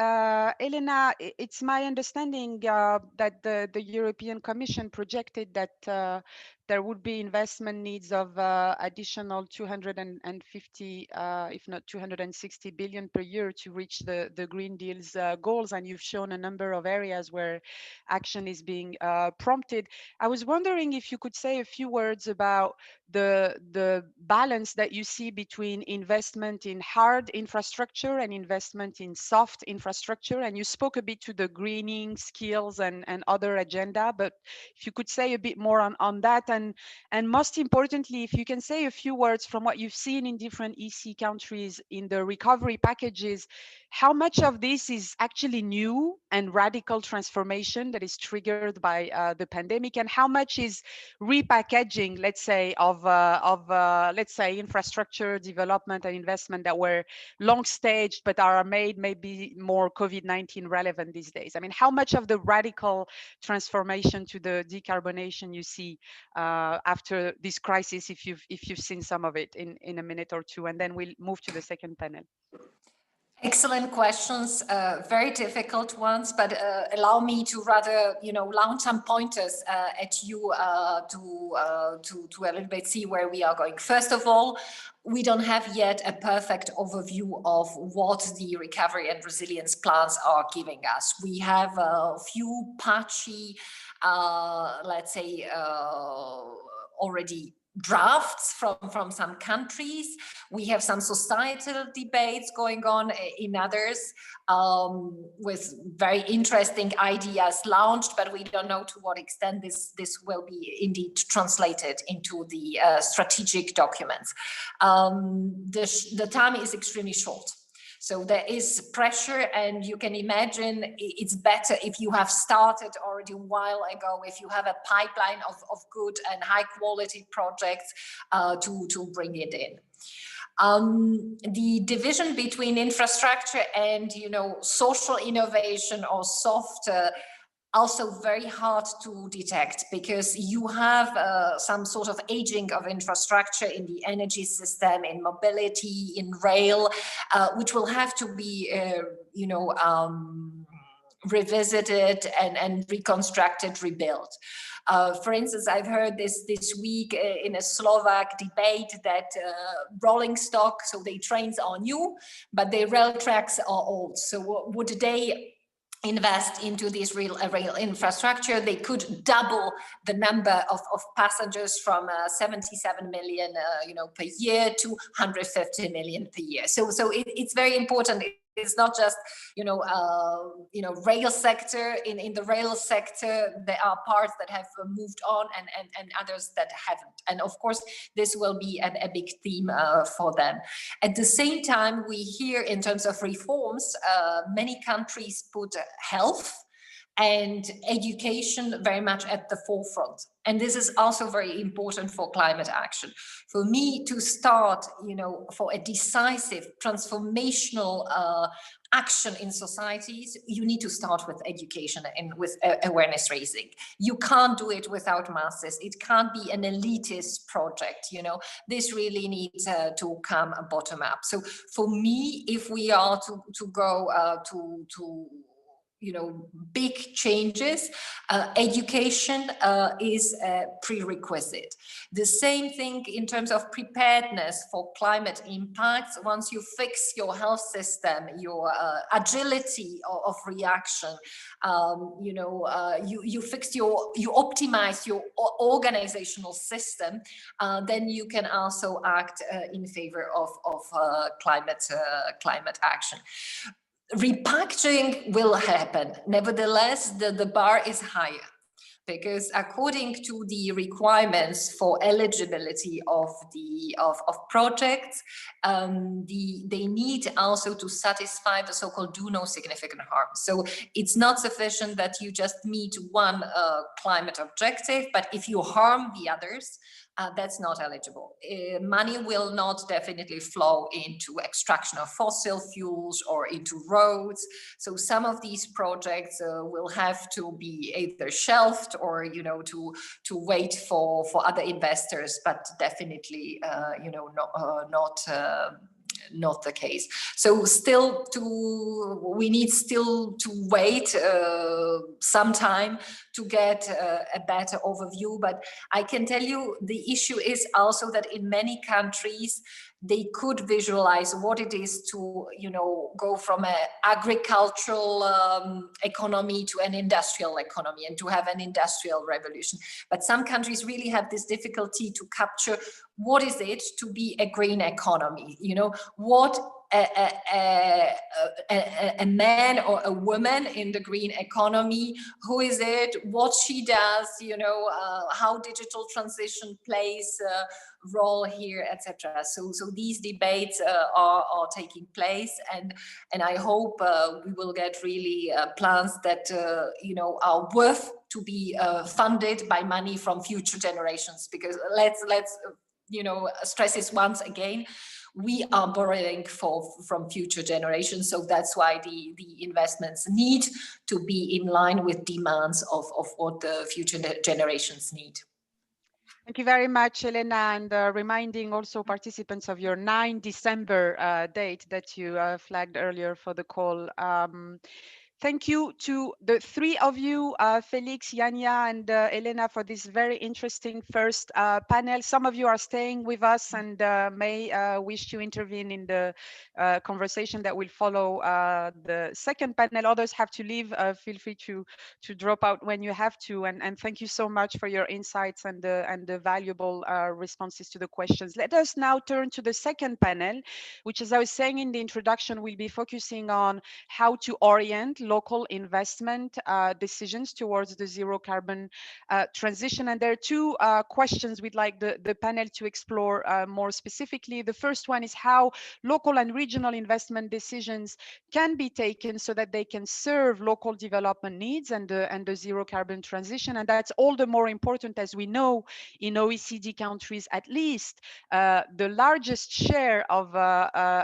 Elena, it's my understanding that the European Commission projected that there would be investment needs of additional 250, if not 260 billion per year to reach the Green Deal's goals. And you've shown a number of areas where action is being prompted. I was wondering if you could say a few words about the balance that you see between investment in hard infrastructure and investment in soft infrastructure. And you spoke a bit to the greening, skills, and other agenda, but if you could say a bit more on that, and most importantly, if you can say a few words from what you've seen in different EC countries in the recovery packages, how much of this is actually new and radical transformation that is triggered by the pandemic, and how much is repackaging, let's say, of let's say infrastructure development and investment that were long staged but are made maybe more COVID-19 relevant these days? I mean, how much of the radical transformation to the decarbonation you see after this crisis, if you've seen some of it in a minute or two, and then we'll move to the second panel. Excellent questions, very difficult ones, but allow me to rather, launch some pointers at you to a little bit see where we are going. First of all, we don't have yet a perfect overview of what the recovery and resilience plans are giving us. We have a few patchy, let's say, already drafts from some countries. We have some societal debates going on in others, with very interesting ideas launched, but we don't know to what extent this will be indeed translated into the strategic documents. The time is extremely short. So there is pressure, and you can imagine it's better if you have started already a while ago, if you have a pipeline of good and high quality projects to bring it in. The division between infrastructure and, social innovation or soft, also very hard to detect, because you have some sort of aging of infrastructure in the energy system, in mobility, in rail, which will have to be, revisited and reconstructed, rebuilt. For instance, I've heard this week in a Slovak debate that rolling stock, so the trains are new, but the rail tracks are old. So would they invest into this rail infrastructure? They could double the number of passengers from 77 million per year to 150 million per year. So it's very important. It's not just rail sector. In the rail sector, there are parts that have moved on and others that haven't. And of course, this will be a big theme for them. At the same time, we hear in terms of reforms, many countries put health and education very much at the forefront. And this is also very important for climate action. For me to start, for a decisive transformational action in societies, you need to start with education and with awareness raising. You can't do it without masses. It can't be an elitist project. This really needs to come bottom up. So for me, if we are to go to big changes, education is a prerequisite. The same thing in terms of preparedness for climate impacts. Once you fix your health system, your agility of reaction, you optimize your organizational system, then you can also act in favor of climate action. Repackaging will happen. Nevertheless, the bar is higher, because according to the requirements for eligibility of projects, they need also to satisfy the so-called do no significant harm. So it's not sufficient that you just meet one climate objective, but if you harm the others, that's not eligible. Money will not definitely flow into extraction of fossil fuels or into roads. So some of these projects will have to be either shelved or, to wait for other investors, but definitely, not the case. So we need still to wait some time to get a better overview. But I can tell you the issue is also that in many countries, they could visualize what it is to, go from an agricultural economy to an industrial economy and to have an industrial revolution. But some countries really have this difficulty to capture what is it to be a green economy, what a man or a woman in the green economy, who is it, what she does, how digital transition plays a role here, etc. So these debates are taking place, and I hope we will get really plans that are worth to be funded by money from future generations. Because let's stress this once again, we are borrowing from future generations. So that's why the investments need to be in line with demands of what the future generations need. Thank you very much, Elena, and reminding also participants of your 9 December date that you flagged earlier for the call. Thank you to the 3 of you, Felix, Yanya, and Elena, for this very interesting first panel. Some of you are staying with us and may wish to intervene in the conversation that will follow the second panel. Others have to leave. Feel free to drop out when you have to. And thank you so much for your insights and the valuable responses to the questions. Let us now turn to the second panel, which, as I was saying in the introduction, will be focusing on how to orient local investment decisions towards the zero carbon transition. And there are 2 questions we'd like the panel to explore more specifically. The first one is how local and regional investment decisions can be taken so that they can serve local development needs and the zero carbon transition. And that's all the more important as we know in OECD countries, at least, the largest share of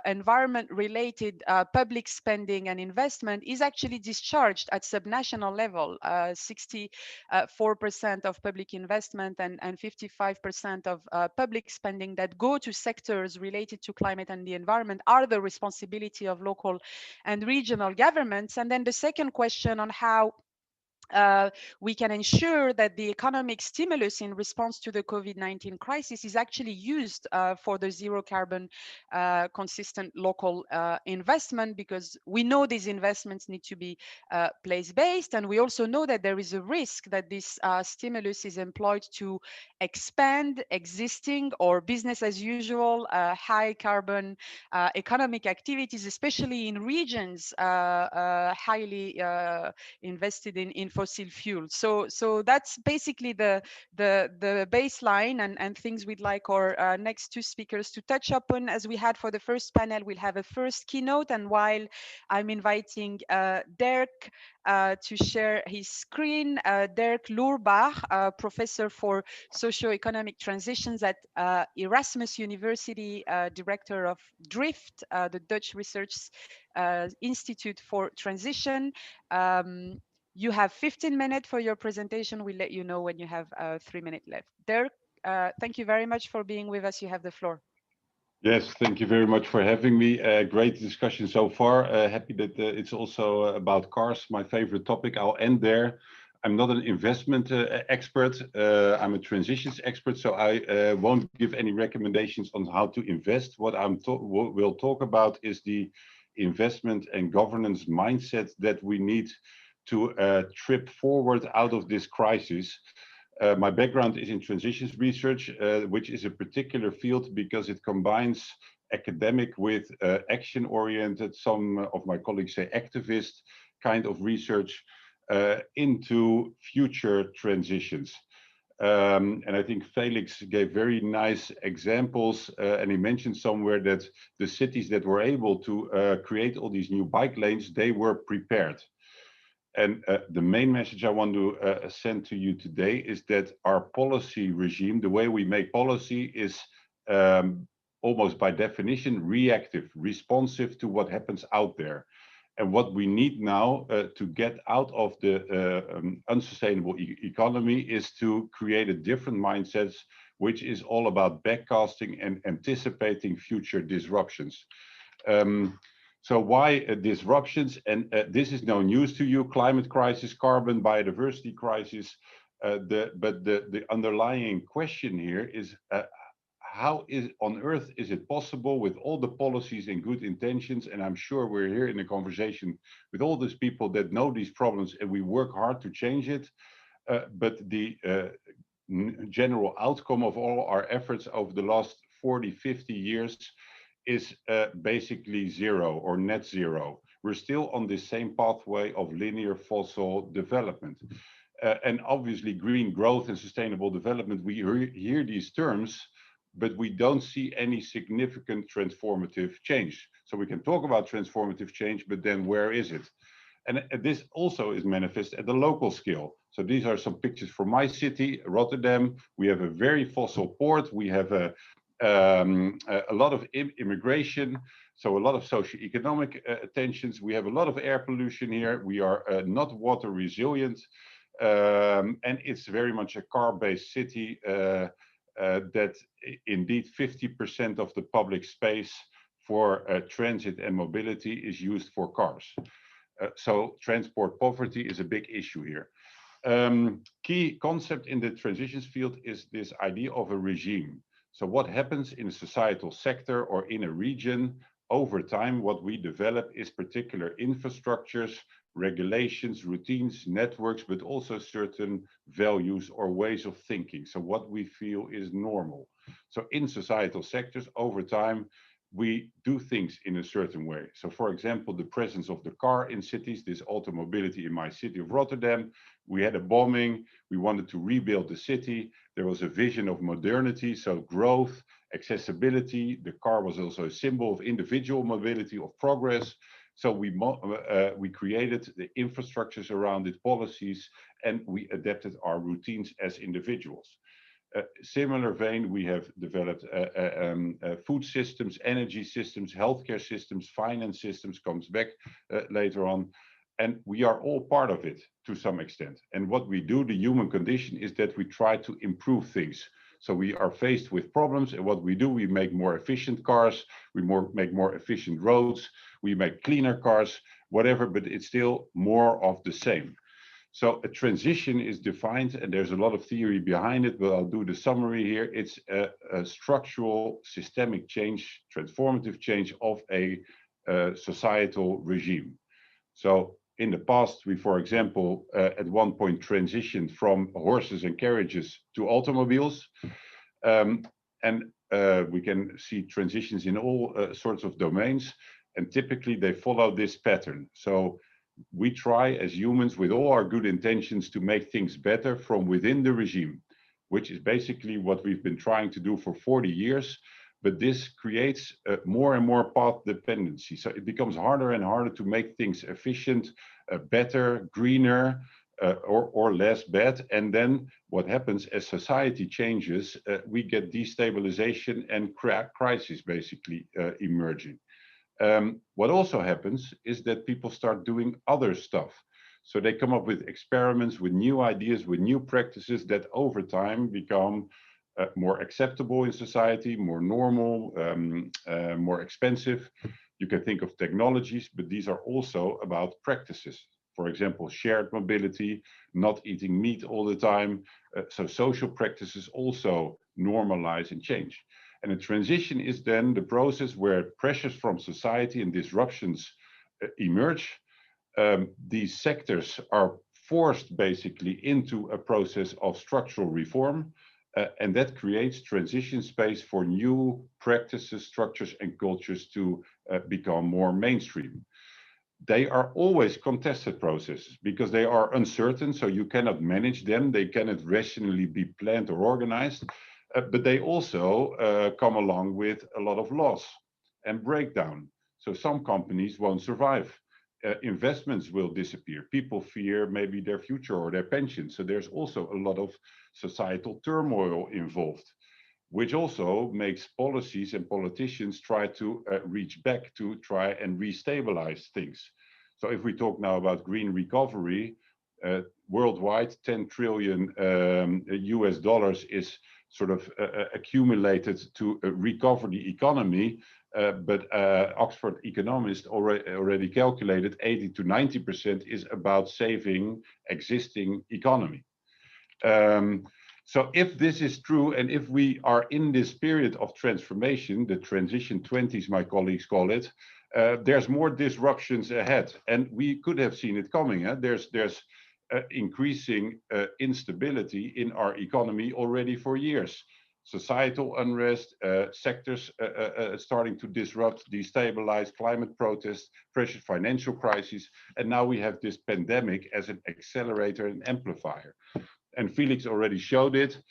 environment-related public spending and investment is actually discharged at subnational level. 64% of public investment and 55% of public spending that go to sectors related to climate and the environment are the responsibility of local and regional governments. And then the second question on how we can ensure that the economic stimulus in response to the COVID-19 crisis is actually used for the zero carbon consistent local investment, because we know these investments need to be place-based, and we also know that there is a risk that this stimulus is employed to expand existing or business as usual high carbon economic activities, especially in regions highly invested in fossil fuels. So that's basically the baseline and things we'd like our next 2 speakers to touch upon. As we had for the first panel, we'll have a first keynote, and while I'm inviting Dirk to share his screen, Dirk Loorbach, professor for socioeconomic transitions at Erasmus University, director of DRIFT, the Dutch Research Institute for Transition. You have 15 minutes for your presentation. We'll let you know when you have 3 minutes left. Dirk, thank you very much for being with us. You have the floor. Yes, thank you very much for having me. Great discussion so far. Happy that it's also about cars, my favorite topic. I'll end there. I'm not an investment expert. I'm a transitions expert, so I won't give any recommendations on how to invest. What we'll talk about is the investment and governance mindset that we need to trip forward out of this crisis. My background is in transitions research, which is a particular field because it combines academic with action-oriented, some of my colleagues say activist kind of research into future transitions. And I think Felix gave very nice examples, and he mentioned somewhere that the cities that were able to create all these new bike lanes, they were prepared. And the main message I want to send to you today is that our policy regime, the way we make policy, is almost by definition reactive, responsive to what happens out there. And what we need now to get out of the unsustainable economy is to create a different mindset, which is all about backcasting and anticipating future disruptions. So why disruptions? And this is no news to you: climate crisis, carbon, biodiversity crisis. But the underlying question here is, how on earth is it possible, with all the policies and good intentions, and I'm sure we're here in a conversation with all these people that know these problems and we work hard to change it, but the general outcome of all our efforts over the last 40, 50 years is basically zero or net zero. We're still on the same pathway of linear fossil development. And obviously green growth and sustainable development, we hear these terms, but we don't see any significant transformative change. So we can talk about transformative change, but then where is it? And this also is manifest at the local scale. So these are some pictures from my city, Rotterdam. We have a very fossil port. We have a lot of immigration, so a lot of socioeconomic tensions. We have a lot of air pollution here. We are not water resilient. And it's very much a car-based city that indeed 50% of the public space for transit and mobility is used for cars. So transport poverty is a big issue here. Key concept in the transitions field is this idea of a regime. So what happens in a societal sector or in a region over time? What we develop is particular infrastructures, regulations, routines, networks, but also certain values or ways of thinking. So what we feel is normal. So in societal sectors over time, we do things in a certain way. So for example, the presence of the car in cities, this automobility in my city of Rotterdam, we had a bombing, we wanted to rebuild the city. There was a vision of modernity, so growth, accessibility. The car was also a symbol of individual mobility, of progress. So we created the infrastructures around it, policies, and we adapted our routines as individuals. Similar vein, we have developed food systems, energy systems, healthcare systems, finance systems, comes back later on. And we are all part of it to some extent. And what we do, the human condition, is that we try to improve things. So we are faced with problems, and what we do, we make more efficient cars, we make more efficient roads, we make cleaner cars, whatever, but it's still more of the same. So a transition is defined, and there's a lot of theory behind it, but I'll do the summary here. It's a structural, systemic change, transformative change of a societal regime. So in the past, we, for example, at one point transitioned from horses and carriages to automobiles. And we can see transitions in all sorts of domains, and typically they follow this pattern. So we try as humans, with all our good intentions, to make things better from within the regime, which is basically what we've been trying to do for 40 years. But this creates more and more path dependency. So it becomes harder and harder to make things efficient, better, greener, or less bad. And then what happens as society changes, we get destabilization and crisis basically emerging. What also happens is that people start doing other stuff. So they come up with experiments, with new ideas, with new practices that over time become more acceptable in society, more normal, more expensive. You can think of technologies, but these are also about practices. For example, shared mobility, not eating meat all the time. So social practices also normalize and change. And a transition is then the process where pressures from society and disruptions emerge. These sectors are forced basically into a process of structural reform, and that creates transition space for new practices, structures, and cultures to become more mainstream. They are always contested processes because they are uncertain, so you cannot manage them. They cannot rationally be planned or organized. But they also come along with a lot of loss and breakdown. So some companies won't survive. Investments will disappear. People fear maybe their future or their pension. So there's also a lot of societal turmoil involved, which also makes policies and politicians try to reach back to try and restabilize things. So if we talk now about green recovery, Worldwide, 10 trillion US dollars is sort of accumulated to recover the economy. But Oxford economists already calculated 80 to 90% is about saving existing economy. So if this is true, and if we are in this period of transformation, the transition 20s, my colleagues call it, there's more disruptions ahead, and we could have seen it coming. There's increasing instability in our economy already for years. Societal unrest, sectors starting to disrupt, destabilize, climate protests, pressure, financial crises, and now we have this pandemic as an accelerator and amplifier. And Felix already showed it.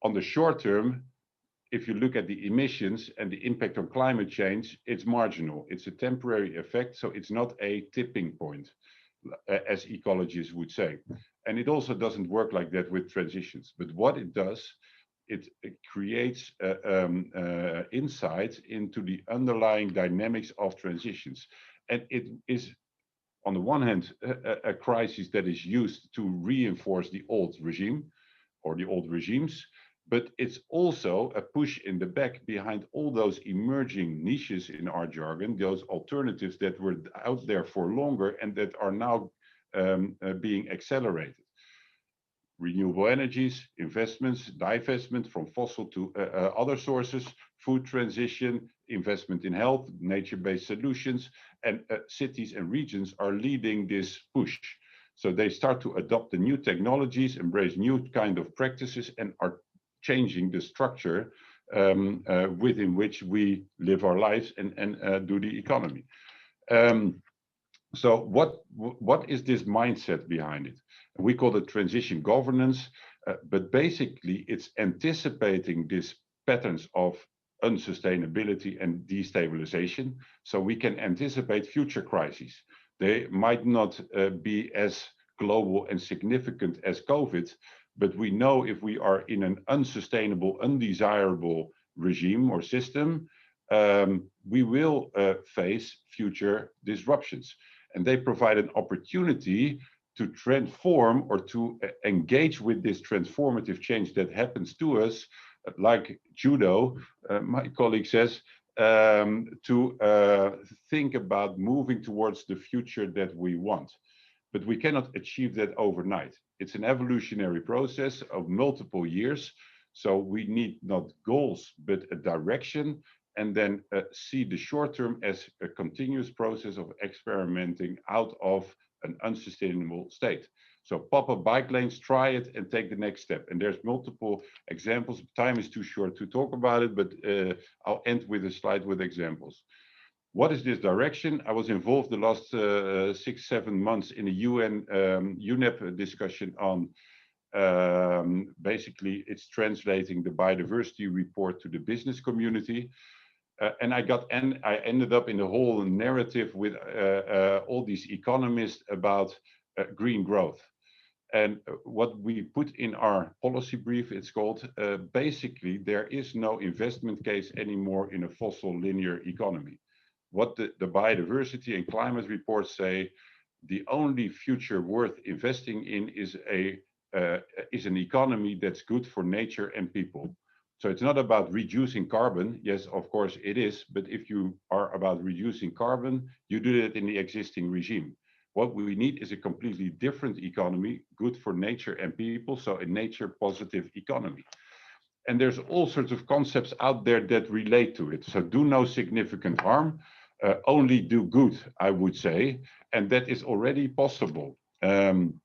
On the short term, if you look at the emissions and the impact on climate change, it's marginal. It's a temporary effect, so it's not a tipping point, as ecologists would say. And it also doesn't work like that with transitions. But what it does, it creates insight into the underlying dynamics of transitions. And it is, on the one hand, a crisis that is used to reinforce the old regime or the old regimes, but it's also a push in the back behind all those emerging niches in our jargon, those alternatives that were out there for longer and that are now being accelerated. Renewable energies, investments, divestment from fossil to other sources, food transition, investment in health, nature-based solutions, and cities and regions are leading this push. So they start to adopt the new technologies, embrace new kind of practices, and are changing the structure within which we live our lives and do the economy. So what is this mindset behind it? We call it transition governance, but basically it's anticipating these patterns of unsustainability and destabilization, so we can anticipate future crises. They might not be as global and significant as COVID, but we know if we are in an unsustainable, undesirable regime or system, we will face future disruptions. And they provide an opportunity to transform or to engage with this transformative change that happens to us, like judo, my colleague says, to think about moving towards the future that we want. But we cannot achieve that overnight. It's an evolutionary process of multiple years. So we need not goals, but a direction, and then see the short term as a continuous process of experimenting out of an unsustainable state. So pop up bike lanes, try it, and take the next step. And there's multiple examples. Time is too short to talk about it, but I'll end with a slide with examples. What is this direction? I was involved the last 6-7 months in a UN UNEP discussion on basically it's translating the biodiversity report to the business community. And I ended up in the whole narrative with all these economists about green growth. And what we put in our policy brief, it's called, basically there is no investment case anymore in a fossil linear economy. What the biodiversity and climate reports say, the only future worth investing in is an economy that's good for nature and people. So it's not about reducing carbon. Yes, of course it is. But if you are about reducing carbon, you do it in the existing regime. What we need is a completely different economy, good for nature and people. So a nature positive economy. And there's all sorts of concepts out there that relate to it. So do no significant harm, only do good, I would say. And that is already possible. And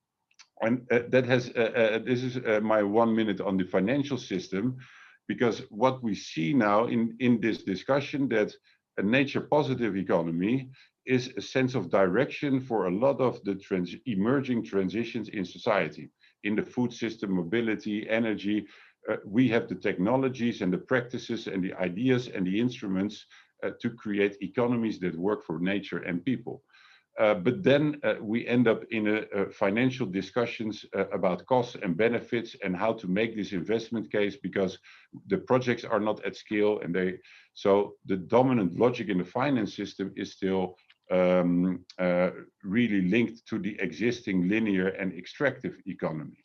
that has, this is my 1 minute on the financial system. Because what we see now in this discussion, that a nature positive economy is a sense of direction for a lot of the emerging transitions in society, in the food system, mobility, energy. We have the technologies and the practices and the ideas and the instruments to create economies that work for nature and people. But then we end up in financial discussions about costs and benefits and how to make this investment case, because the projects are not at scale, and so the dominant logic in the finance system is still really linked to the existing linear and extractive economy.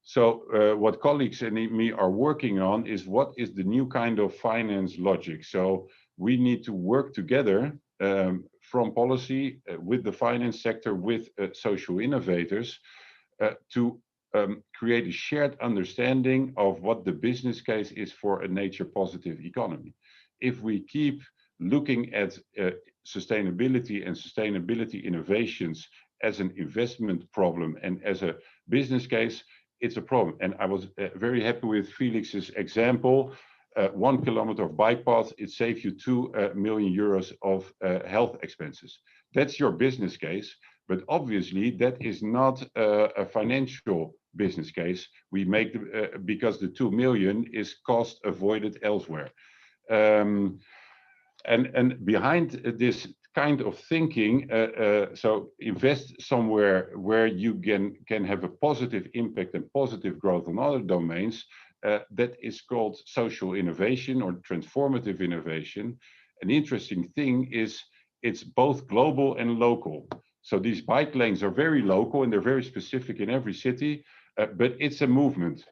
So what colleagues and me are working on is what is the new kind of finance logic. So we need to work together from policy with the finance sector, with social innovators to create a shared understanding of what the business case is for a nature positive economy. If we keep looking at sustainability and sustainability innovations as an investment problem and as a business case, it's a problem. And I was very happy with Felix's example. 1 kilometer of bike path, it saves you 2 million euros of health expenses. That's your business case, but obviously that is not a financial business case. We make because the 2 million is cost avoided elsewhere. And behind this kind of thinking, so invest somewhere where you can have a positive impact and positive growth on other domains. That is called social innovation or transformative innovation. An interesting thing is it's both global and local. So these bike lanes are very local and they're very specific in every city, but it's a movement.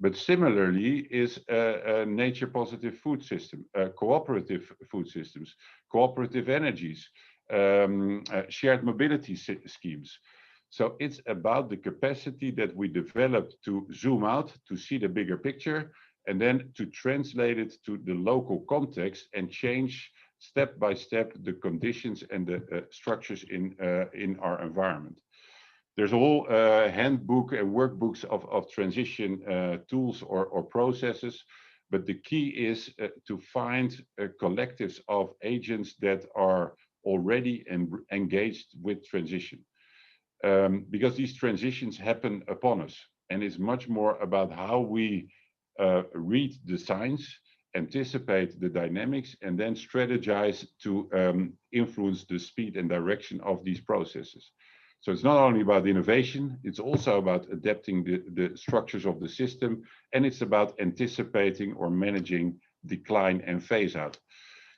But similarly is a nature positive food system, cooperative food systems, cooperative energies, shared mobility schemes. So it's about the capacity that we developed to zoom out, to see the bigger picture, and then to translate it to the local context and change step by step the conditions and the structures in our environment. There's a whole handbook and workbooks of transition tools or processes, but the key is to find collectives of agents that are already engaged with transition. Because these transitions happen upon us, and it's much more about how we read the signs, anticipate the dynamics, and then strategize to influence the speed and direction of these processes. So it's not only about innovation, it's also about adapting the structures of the system, and it's about anticipating or managing decline and phase out.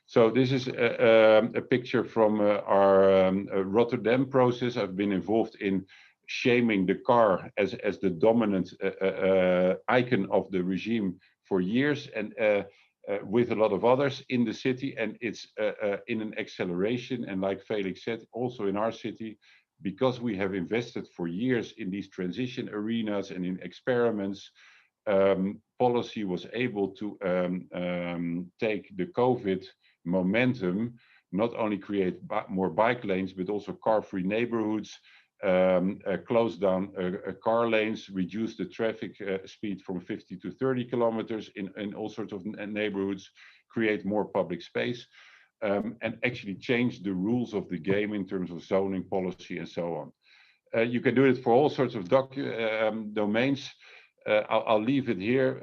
So this is a picture from our Rotterdam process. I've been involved in shaming the car as the dominant icon of the regime for years, and with a lot of others in the city, and it's in an acceleration. And like Felix said, also in our city, because we have invested for years in these transition arenas and in experiments, policy was able to take the COVID momentum, not only create more bike lanes, but also car-free neighborhoods, close down car lanes, reduce the traffic speed from 50 to 30 kilometers in all sorts of neighborhoods, create more public space, and actually change the rules of the game in terms of zoning policy and so on. You can do it for all sorts of domains. I'll leave it here,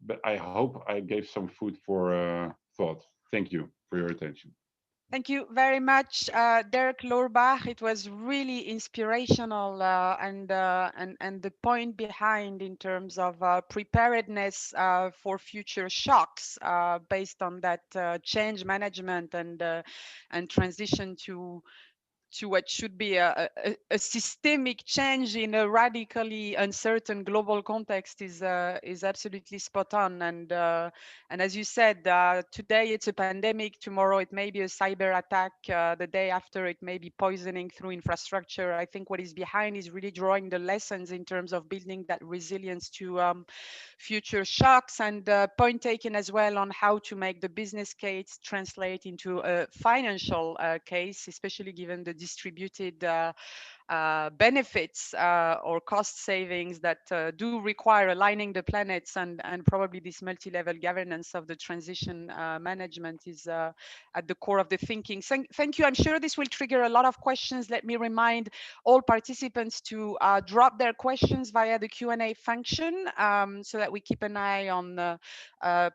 but I hope I gave some food for thought. Thank you for your attention. Thank you very much, Dirk Loorbach. It was really inspirational, and the point behind in terms of preparedness for future shocks based on that change management and transition to what should be a systemic change in a radically uncertain global context is absolutely spot on. And as you said, today it's a pandemic, tomorrow it may be a cyber attack, the day after it may be poisoning through infrastructure. I think what is behind is really drawing the lessons in terms of building that resilience to future shocks, and point taken as well on how to make the business case translate into a financial case, especially given the distributed benefits or cost savings that do require aligning the planets, and probably this multi-level governance of the transition management is at the core of the thinking. Thank you. I'm sure this will trigger a lot of questions. Let me remind all participants to drop their questions via the Q&A function, so that we keep an eye on the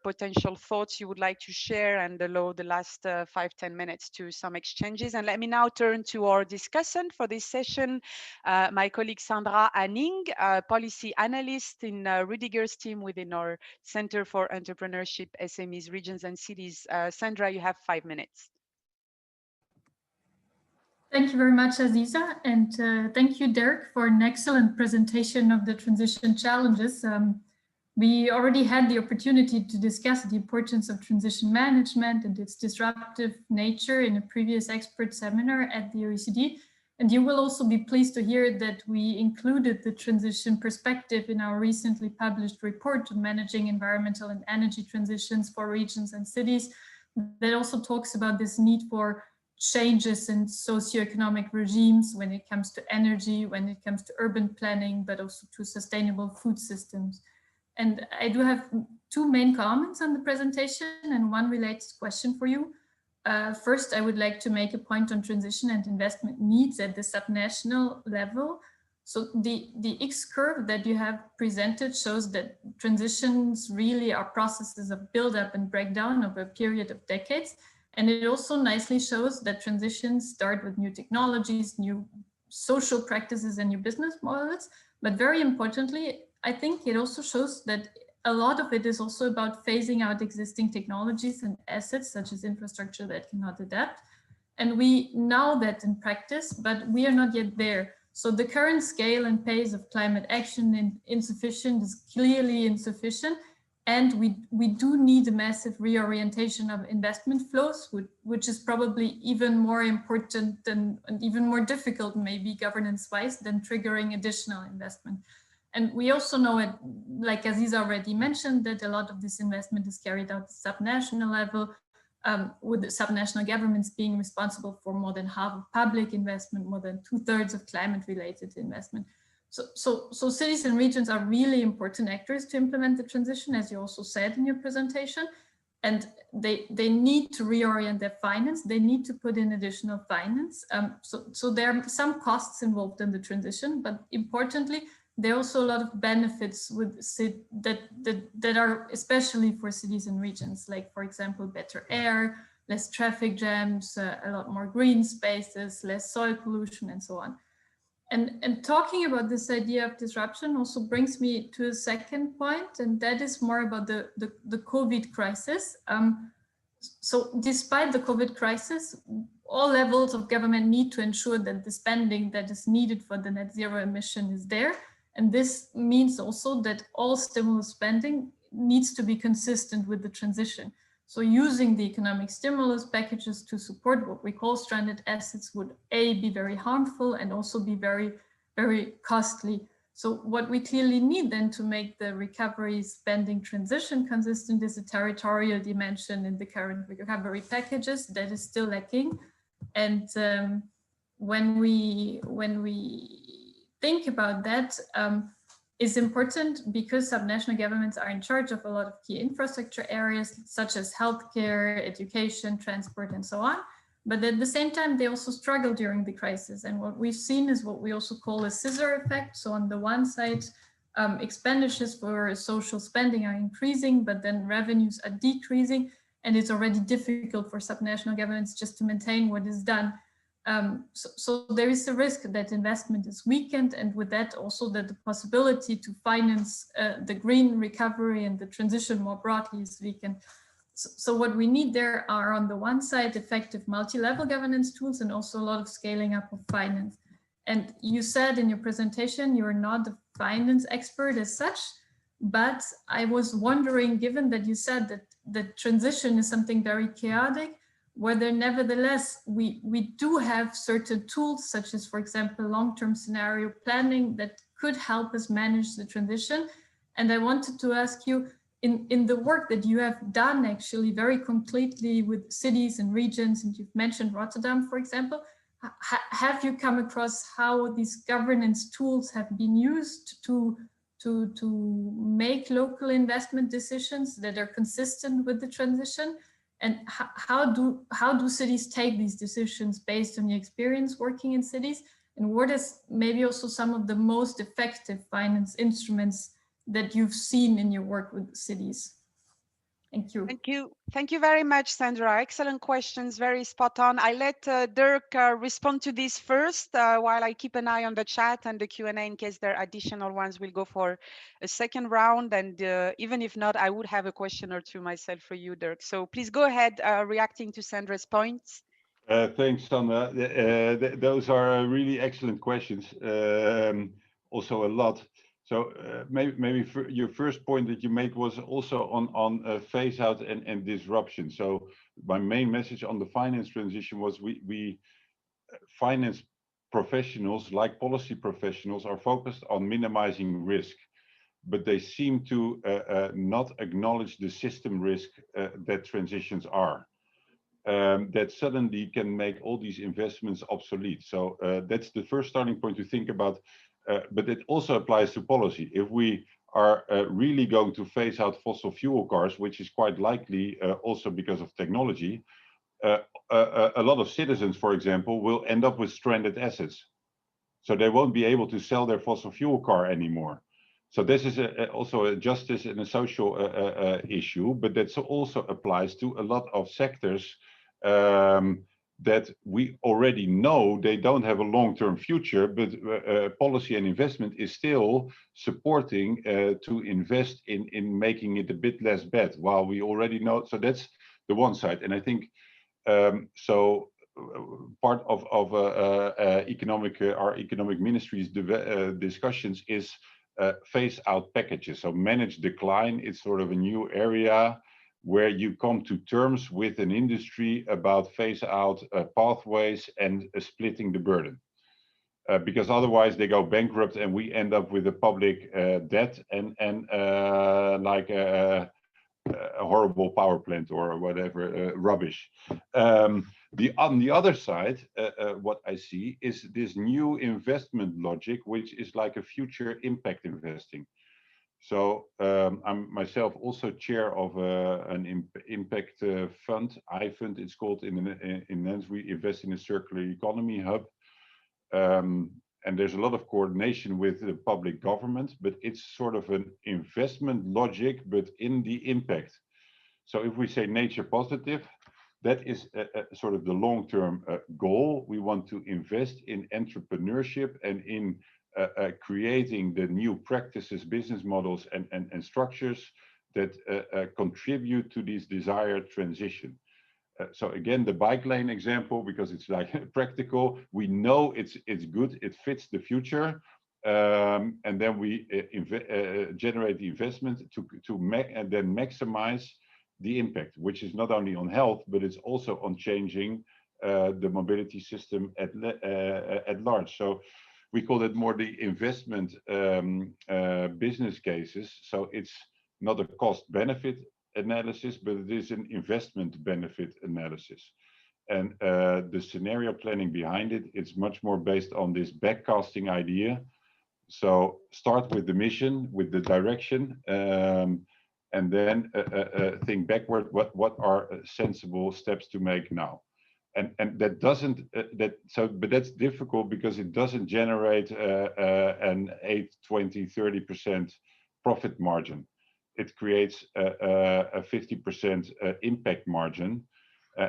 potential thoughts you would like to share, and allow the last 5-10 minutes to some exchanges. And let me now turn to our discussant for this session, my colleague Sandra Anning, policy analyst in Rudiger's team within our Center for Entrepreneurship, SMEs, Regions and Cities. Sandra, you have 5 minutes. Thank you very much, Aziza, and thank you, Dirk, for an excellent presentation of the transition challenges. We already had the opportunity to discuss the importance of transition management and its disruptive nature in a previous expert seminar at the OECD. And you will also be pleased to hear that we included the transition perspective in our recently published report on managing environmental and energy transitions for regions and cities, that also talks about this need for changes in socioeconomic regimes when it comes to energy, when it comes to urban planning, but also to sustainable food systems. And I do have two main comments on the presentation and one related question for you. First, I would like to make a point on transition and investment needs at the subnational level. So the X curve that you have presented shows that transitions really are processes of build-up and breakdown over a period of decades. And it also nicely shows that transitions start with new technologies, new social practices, and new business models. But very importantly, I think it also shows that a lot of it is also about phasing out existing technologies and assets, such as infrastructure that cannot adapt. And we know that in practice, but we are not yet there. So the current scale and pace of climate action is clearly insufficient. And we do need a massive reorientation of investment flows, which is probably even more important and even more difficult, maybe governance-wise, than triggering additional investment. And we also know, it, like Aziz already mentioned, that a lot of this investment is carried out at the subnational level, with the subnational governments being responsible for more than half of public investment, more than 2/3 of climate-related investment. So cities and regions are really important actors to implement the transition, as you also said in your presentation. And they need to reorient their finance. They need to put in additional finance. So there are some costs involved in the transition, but importantly, there are also a lot of benefits with that are especially for cities and regions, like, for example, better air, less traffic jams, a lot more green spaces, less soil pollution, and so on. And talking about this idea of disruption also brings me to a second point, and that is more about the COVID crisis. So despite the COVID crisis, all levels of government need to ensure that the spending that is needed for the net zero emission is there. And this means also that all stimulus spending needs to be consistent with the transition. So using the economic stimulus packages to support what we call stranded assets would be very harmful and also be very, very costly. So what we clearly need then to make the recovery spending transition consistent is a territorial dimension in the current recovery packages that is still lacking. And when we think about that, is important because subnational governments are in charge of a lot of key infrastructure areas, such as healthcare, education, transport, and so on. But at the same time, they also struggle during the crisis. And what we've seen is what we also call a scissor effect. So on the one side, expenditures for social spending are increasing, but then revenues are decreasing. And it's already difficult for subnational governments just to maintain what is done. So there is a risk that investment is weakened, and with that also that the possibility to finance the green recovery and the transition more broadly is weakened. So what we need there are, on the one side, effective multi-level governance tools and also a lot of scaling up of finance. And you said in your presentation, you're not a finance expert as such, but I was wondering, given that you said that the transition is something very chaotic, whether nevertheless we do have certain tools, such as, for example, long-term scenario planning that could help us manage the transition. And I wanted to ask you, in the work that you have done actually very concretely with cities and regions, and you've mentioned Rotterdam, for example, have you come across how these governance tools have been used to make local investment decisions that are consistent with the transition? And how do cities take these decisions based on your experience working in cities? And what is maybe also some of the most effective finance instruments that you've seen in your work with cities? Thank you. Thank you. Thank you very much, Sandra. Excellent questions, very spot on. I let Dirk respond to this first while I keep an eye on the chat and the Q&A in case there are additional ones. We'll go for a second round. And even if not, I would have a question or two myself for you, Dirk. So please go ahead reacting to Sandra's points. Thanks, Sandra. Those are really excellent questions. Also a lot. So maybe your first point that you made was also on phase out and disruption. So my main message on the finance transition was we finance professionals, like policy professionals, are focused on minimizing risk, but they seem to not acknowledge the system risk that transitions are. That suddenly can make all these investments obsolete. So that's the first starting point to think about, but it also applies to policy. If we are really going to phase out fossil fuel cars, which is quite likely also because of technology, a lot of citizens, for example, will end up with stranded assets. So they won't be able to sell their fossil fuel car anymore. So this is also a justice and a social issue, but that also applies to a lot of sectors that we already know they don't have a long-term future, but policy and investment is still supporting to invest in making it a bit less bad, while we already know. So that's the one side. And I think part of our economic ministry's discussions is phase out packages. So managed decline is sort of a new area where you come to terms with an industry about phase out pathways and splitting the burden. Because otherwise they go bankrupt and we end up with a public debt and like a horrible power plant or whatever rubbish. On the other side, what I see is this new investment logic, which is like a future impact investing. So I'm myself also chair of an impact fund, iFund it's called in Netherlands. We invest in a circular economy hub. And there's a lot of coordination with the public government, but it's sort of an investment logic, but in the impact. So if we say nature positive, that is sort of the long-term goal. We want to invest in entrepreneurship and in creating the new practices, business models, and structures that contribute to this desired transition. So again, the bike lane example, because it's like practical, we know it's good, it fits the future, and then we generate the investment and then maximize the impact, which is not only on health, but it's also on changing the mobility system at large. So we call it more the investment business cases. So it's not a cost benefit analysis, but it is an investment benefit analysis. And the scenario planning behind it, it's much more based on this backcasting idea. So start with the mission, with the direction, and then think backward, what are sensible steps to make now? And that doesn't, but that's difficult because it doesn't generate an 8, 20, 30% profit margin. It creates a 50% impact margin,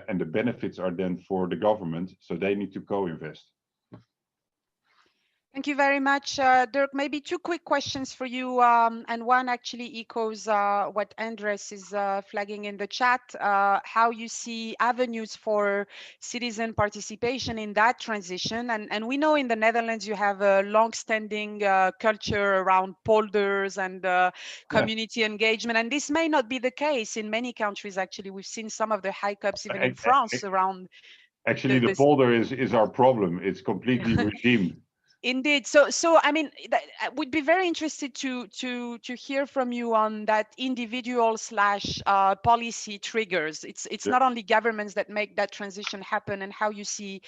and the benefits are then for the government, so they need to co-invest. Thank you very much, Dirk. Maybe two quick questions for you, and one actually echoes what Andres is flagging in the chat, how you see avenues for citizen participation in that transition. And we know in the Netherlands you have a long-standing culture around polders and community engagement, and this may not be the case in many countries. Actually, we've seen some of the hiccups even in France around. Actually, the polder is our problem. It's completely regimed. Indeed. So I mean, I would be very interested to hear from you on that individual / policy triggers. It's not only governments that make that transition happen, and how you see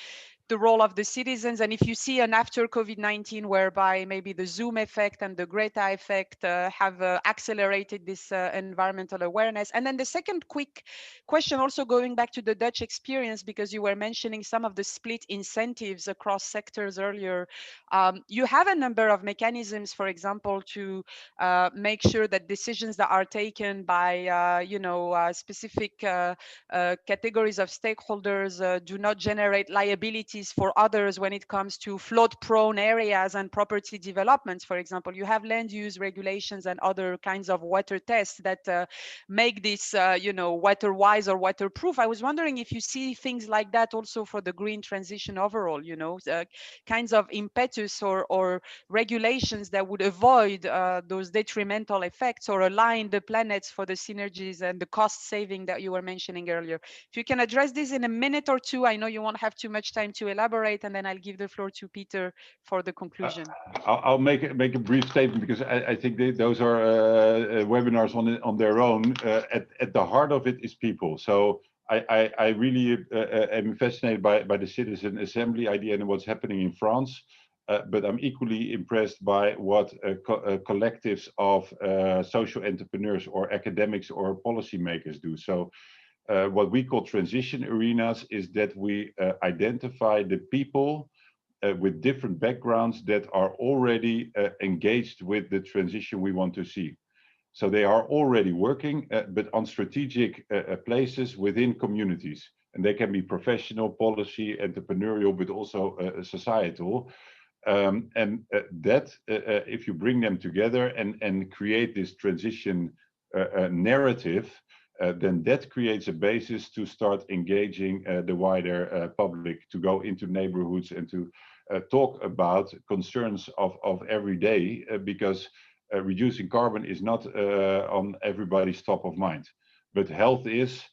the role of the citizens, and if you see an after COVID-19 whereby maybe the Zoom effect and the Greta effect have accelerated this environmental awareness. And then the second quick question, also going back to the Dutch experience, because you were mentioning some of the split incentives across sectors earlier. You have a number of mechanisms, for example, to make sure that decisions that are taken by specific categories of stakeholders do not generate liability opportunities for others when it comes to flood-prone areas and property developments, for example. You have land use regulations and other kinds of water tests that make this, water-wise or waterproof. I was wondering if you see things like that also for the green transition overall, kinds of impetus or regulations that would avoid those detrimental effects or align the planets for the synergies and the cost saving that you were mentioning earlier. If you can address this in a minute or two, I know you won't have too much time to elaborate, and then I'll give the floor to Peter for the conclusion. I'll make a brief statement, because I think those are webinars on their own. At the heart of it is people. So I really am fascinated by the citizen assembly idea and what's happening in France. But I'm equally impressed by what collectives of social entrepreneurs or academics or policymakers do. So what we call transition arenas is that we identify the people with different backgrounds that are already engaged with the transition we want to see. So they are already working, but on strategic places within communities. And they can be professional, policy, entrepreneurial, but also societal. If you bring them together and create this transition narrative, then that creates a basis to start engaging the wider public, to go into neighborhoods and to talk about concerns of every day, because reducing carbon is not on everybody's top of mind. But health is,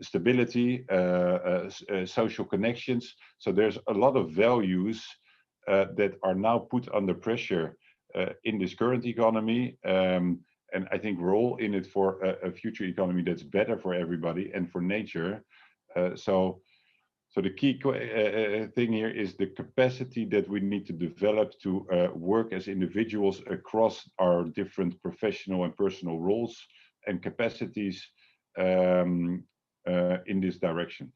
stability, social connections. So there's a lot of values that are now put under pressure in this current economy. And I think we're all in it for a future economy that's better for everybody and for nature. So the key thing here is the capacity that we need to develop to work as individuals across our different professional and personal roles and capacities in this direction.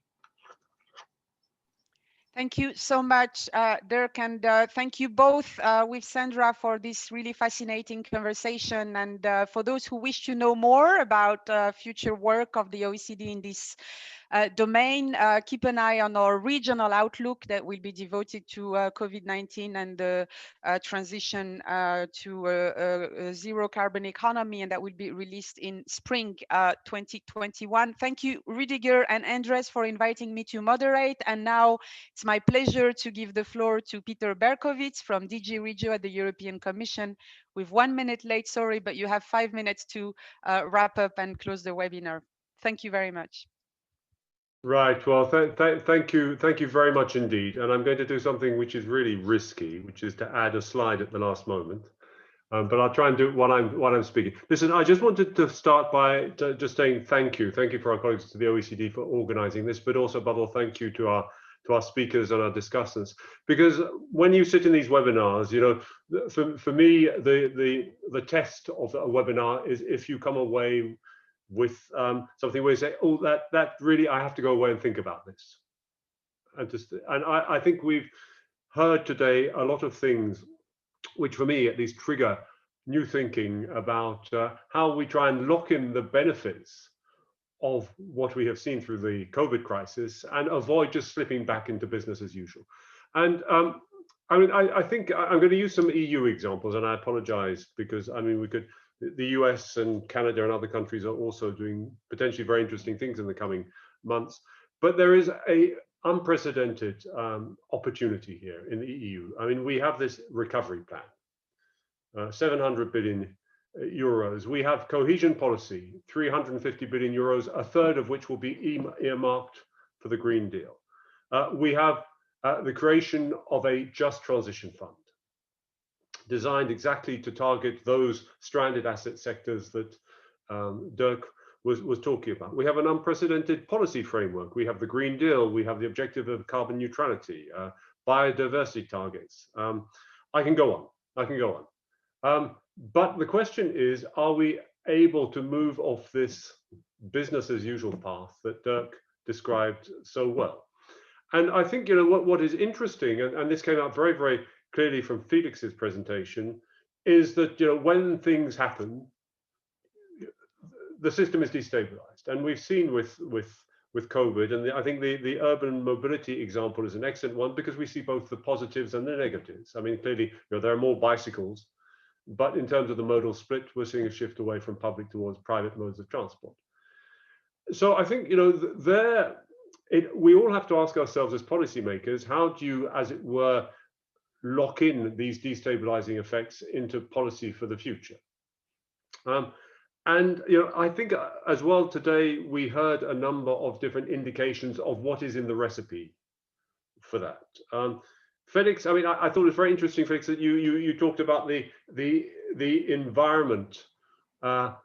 Thank you so much, Dirk, and thank you both with Sandra for this really fascinating conversation. And for those who wish to know more about future work of the OECD in this domain, keep an eye on our regional outlook that will be devoted to COVID-19 and the transition to a zero carbon economy, and that will be released in spring 2021. Thank you, Rüdiger and Andres, for inviting me to moderate. And now it's my pleasure to give the floor to Peter Berkowitz from DG Regio at the European Commission. We're 1 minute late, sorry, but you have 5 minutes to wrap up and close the webinar. Thank you very much. Right, well, thank you very much indeed. And I'm going to do something which is really risky, which is to add a slide at the last moment. But I'll try and do it while I'm speaking. Listen, I just wanted to start by just saying thank you for our colleagues to the OECD for organizing this, but also above all, thank you to our speakers and our discussants. Because when you sit in these webinars, you know, for me, the test of a webinar is if you come away with something where you say, oh, that really, I have to go away and think about this. And I think we've heard today a lot of things which for me at least trigger new thinking about how we try and lock in the benefits of what we have seen through the COVID crisis and avoid just slipping back into business as usual. And I mean, I think I'm going to use some EU examples, and I apologize because I mean, the US and Canada and other countries are also doing potentially very interesting things in the coming months. But there is a unprecedented opportunity here in the EU. I mean, we have this recovery plan, 700 billion euros. We have cohesion policy, 350 billion euros, a third of which will be earmarked for the Green Deal. We have the creation of a just transition fund, designed exactly to target those stranded asset sectors that Dirk was talking about. We have an unprecedented policy framework. We have the Green Deal. We have the objective of carbon neutrality, biodiversity targets. I can go on. But the question is, are we able to move off this business as usual path that Dirk described so well? And I think, you know, what is interesting, and this came out very, very clearly from Felix's presentation, is that, you know, when things happen, the system is destabilized. And we've seen with with COVID. And I think the urban mobility example is an excellent one because we see both the positives and the negatives. I mean, clearly, there are more bicycles, but in terms of the modal split, we're seeing a shift away from public towards private modes of transport. So I think, we all have to ask ourselves as policymakers, how do you, as it were, lock in these destabilizing effects into policy for the future? And I think as well today we heard a number of different indications of what is in the recipe for that. Felix, I mean, I thought it was very interesting, Felix, that you talked about the environment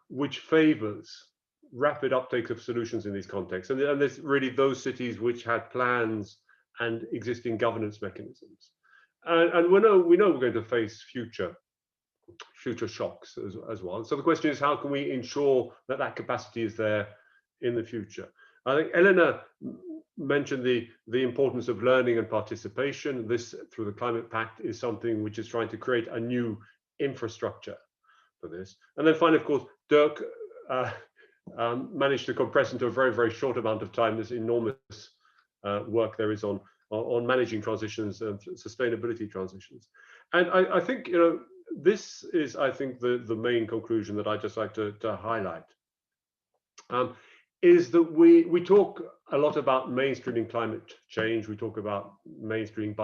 which favors rapid uptake of solutions in these contexts, and there's really those cities which had plans and existing governance mechanisms, and we know we're going to face future shocks as well. So the question is, how can we ensure that capacity is there in the future? I think Elena mentioned the importance of learning and participation. This, through the Climate Pact, is something which is trying to create a new infrastructure for this. And then finally, of course, Dirk managed to compress into a very, very short amount of time this enormous work there is on managing transitions and sustainability transitions. And I think, this is, I think, the main conclusion that I'd just like to highlight, is that we talk a lot about mainstreaming climate change. We talk about mainstreaming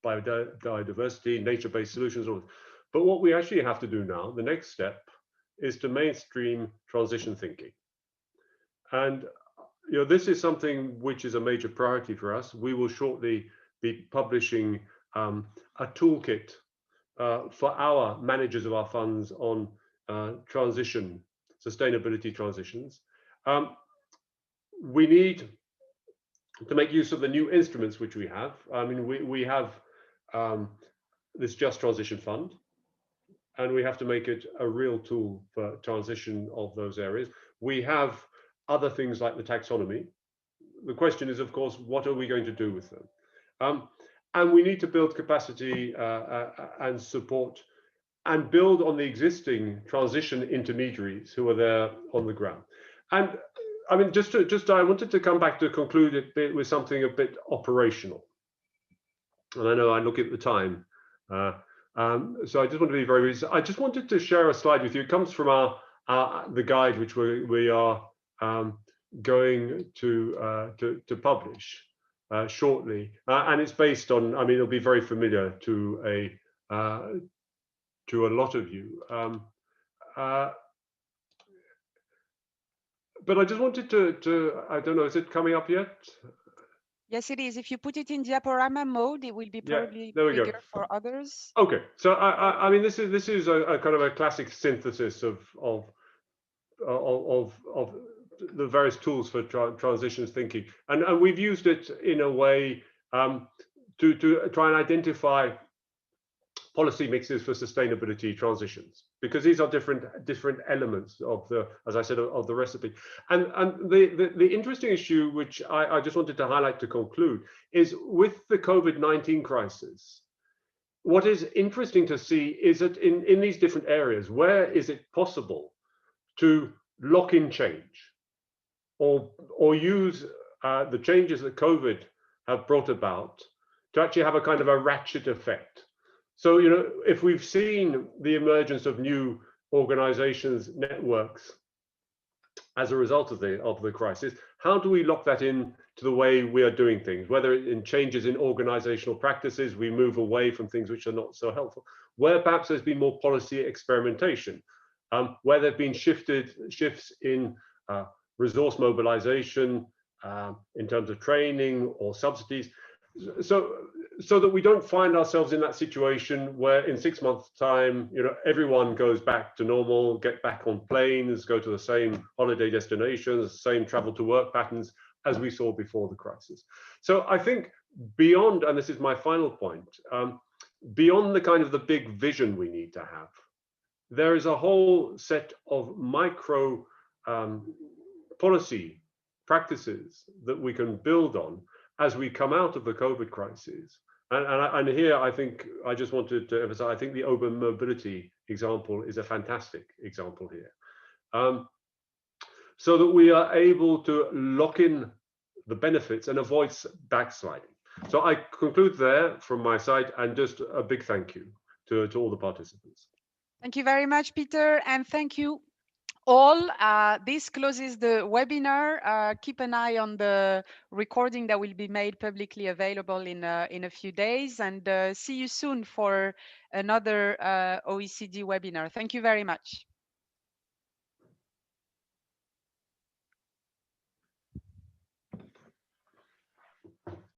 biodiversity, nature-based solutions. But what we actually have to do now, the next step, is to mainstream transition thinking. And this is something which is a major priority for us. We will shortly be publishing a toolkit for our managers of our funds on sustainability transitions. We need to make use of the new instruments which we have. I mean, we have this Just Transition Fund, and we have to make it a real tool for transition of those areas. We have other things like the taxonomy. The question is, of course, what are we going to do with them? And we need to build capacity and support and build on the existing transition intermediaries who are there on the ground. And I mean, I wanted to come back to conclude a bit with something a bit operational. And I know I look at the time. So I just want to be very brief. I just wanted to share a slide with you. It comes from the guide which we are going to publish shortly, and it's based on, I mean, it'll be very familiar to a lot of you. But I just wanted to, I don't know, is it coming up yet? Yes, it is. If you put it in diaporama mode, it will be probably bigger for others. Okay, so I mean, this is a kind of a classic synthesis of the various tools for transitions thinking, and we've used it in a way to try and identify policy mixes for sustainability transitions, because these are different elements of the, as I said, of the recipe. And the interesting issue, which I just wanted to highlight to conclude, is with the COVID-19 crisis, what is interesting to see is that in these different areas, where is it possible to lock in change or use the changes that COVID have brought about to actually have a kind of a ratchet effect. So, if we've seen the emergence of new organizations, networks, as a result of the crisis, how do we lock that in to the way we are doing things? Whether in changes in organizational practices, we move away from things which are not so helpful. Where perhaps there's been more policy experimentation, where there've been shifts in resource mobilization, in terms of training or subsidies, so that we don't find ourselves in that situation where in 6 months' time, everyone goes back to normal, get back on planes, go to the same holiday destinations, same travel to work patterns as we saw before the crisis. So I think beyond, and this is my final point, beyond the kind of the big vision we need to have, there is a whole set of micro policy practices that we can build on as we come out of the COVID crisis. And here, I think I just wanted to emphasize, I think the urban mobility example is a fantastic example here. so that we are able to lock in the benefits and avoid backsliding. So I conclude there from my side, and just a big thank you to all the participants. Thank you very much, Peter, and thank you all. This closes the webinar. Keep an eye on the recording that will be made publicly available in a few days, and see you soon for another OECD webinar. Thank you very much.